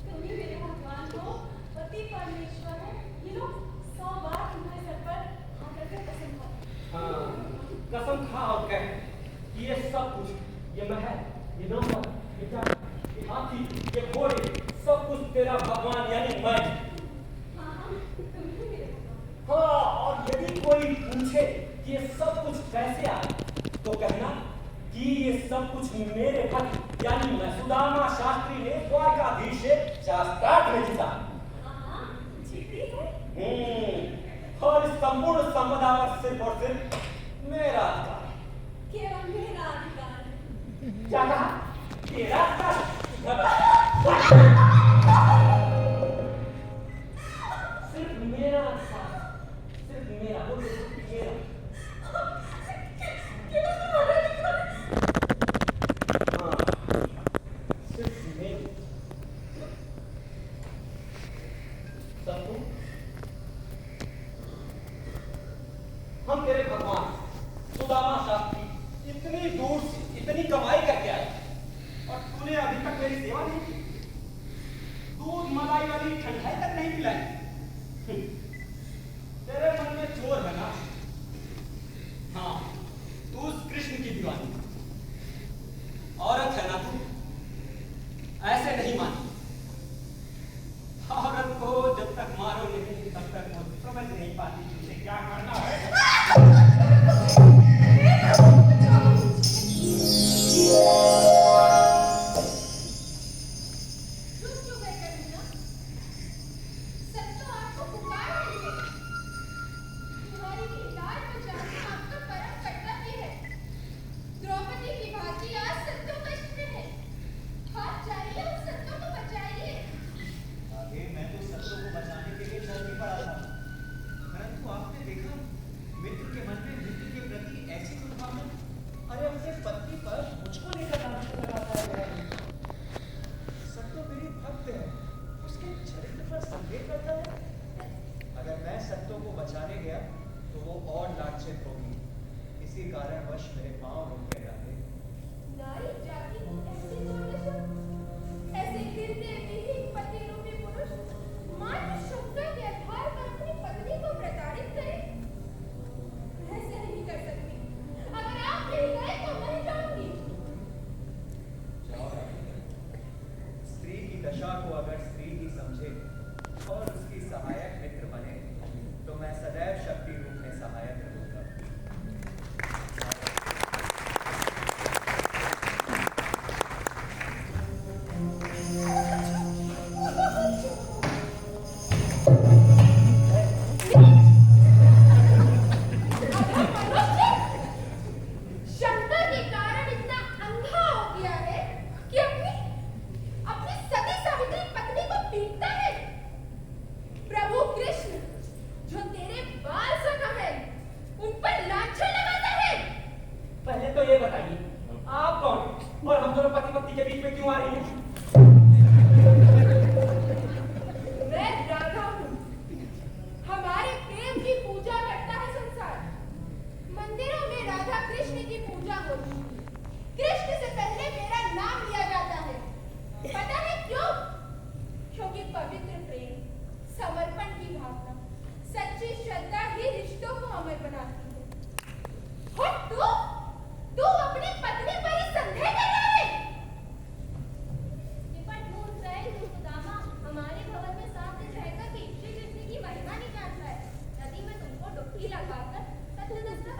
तुम ही मेरे भगवान हो, पति परमेश्वर है। ये लोग 100 बार तुम्हारे सर पर हाथ रखकर कसम खाते। हाँ, कसम खा और कह कि ये सब कुछ, ये महल, ये नौकर, ये जंग, ये हाथी, ये घोड़े, सब कुछ तेरा भगवान यानी मैं। हाँ हाँ, तुम ही मेरे भगवान। हाँ, और यदि कोई पूछे कि ये सब कुछ कैसे आया, तो कहना कि ये सब कुछ मेरे भक्त यानी मैं सुदामा शास्त्री ने द्वारकाधीश से शास्त्रार्थ में जीता। हाँ हाँ, जीती है। और इस संपूर्ण संपदा पर सिर्फ और सिर्फ मेरा अधिकार। केवल मेरा अधिकार है। क्या कहा? तेरा अधिकार? सिर्फ मेरा अधिकार, सिर्फ मेरा, वो मेरा। हाँ, सिर्फ मेरा। संतु, हम तेरे भगवान सुदामा शास्त्री इतनी दूर से इतनी कमाई करके आए और तूने अभी तक मेरी सेवा नहीं की। दूध मलाई वाली ठंडाई तक नहीं पिलाई। तेरे मन में चोर है ना? हाँ, तू उस कृष्ण की दीवानी औरत है ना तू? ऐसे नहीं मानी। औरत को जब तक मारो नहीं तब तक वो समझ नहीं पाती तुझे क्या करना है।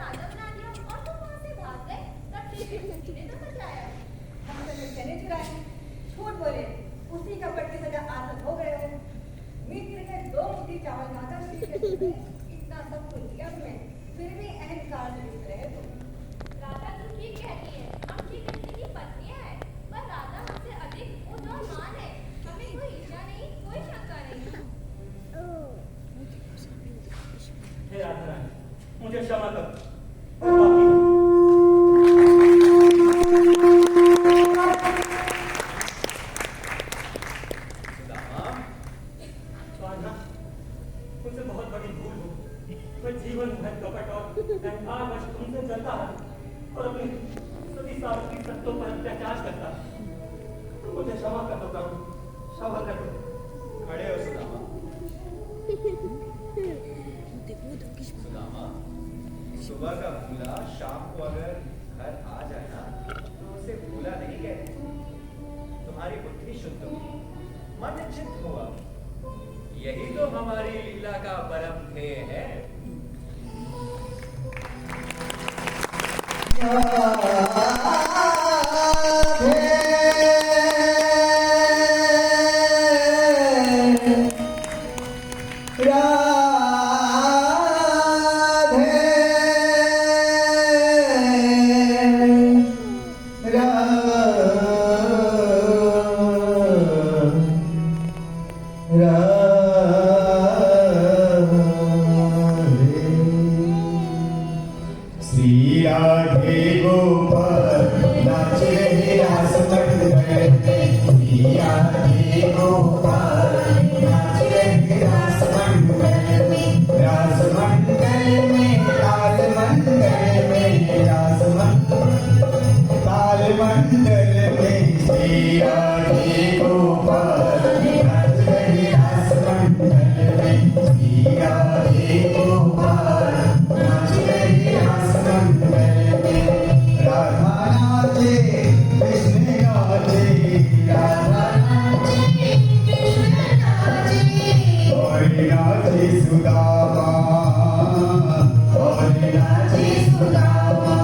राजा बना दिया और तुम वहां से भाग गए। तब ठीक है, इन्हें तो बचाया। हम तो चने चुराए, झूठ बोले, उसी का पट्टी सजा आदत हो गए हो। मित्र ने 2 मुट्ठी चावल खाकर उसी के लिए इतना सब कुछ दिया तुम्हें, फिर भी अहंकार से लिख रहे तुम। राधा तुम ठीक कहती है, हम श्री कृष्ण की पत्नियां हैं, पर राधा हमसे अधिक उच्च और महान है। हमें कोई ईर्ष्या नहीं, कोई शंका नहीं। हे राधा रानी, मुझे क्षमा कर। बाकी सुदामा, स्वाहा, मुझसे बहुत बड़ी भूल हो। मैं जीवन भर कपट और अहंकारवश तुमसे जलता है और अपने सभी सावित्री सत्यों पर अत्याचार करता है। मुझे क्षमा कर दो प्रभु, क्षमा कर दो। खड़े हो सुदामा। सुदामा, सुबह का भूला शाम को अगर घर आ जाए ना तो उसे भूला नहीं कहते। तुम्हारी बुद्धि शुद्ध हुई, मन चित्त हुआ। यही तो हमारी लीला का परम ध्येय है। श्री राधे गोपाल नाच रहे रास मंडल। श्री राधे गोपाल नाच रहे रास मंडल में, रास मंडल में, ताल मंडल में, रास मंडल, ताल मंडल में। श्री राधे गोपाल नाच रहे रास मंडल में। श्री राधे गोपाल नाच रहे रास मंडल में। राधा नाचे कृष्ण नाचे, राधा नाचे कृष्ण नाचे, और नाचे सुदामा, और नाचे सुदामा।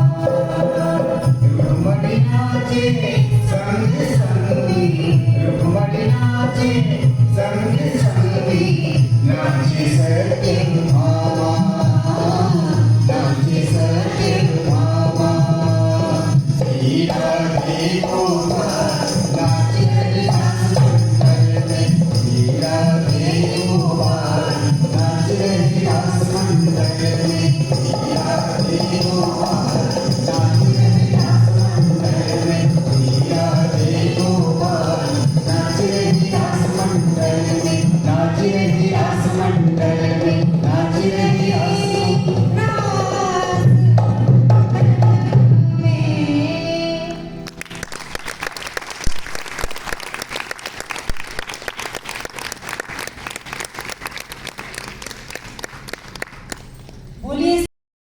रुक्मणी नाचे संग संगी, रुक्मणी नाचे संग संगी, नाचे सत्य भामा, नाचे सत्य भामा। श्री राधे गोपाल नाच रहे रास मंडल में। श्री राधे गोपाल नाच रहे रास मंडल में। श्री राधे गोपाल नाच रहे रास मंडल में। श्री राधे गोपाल नाच रहे रास मंडल में, नाच रहे रास मंडल में, नाच रहे रास बोलिए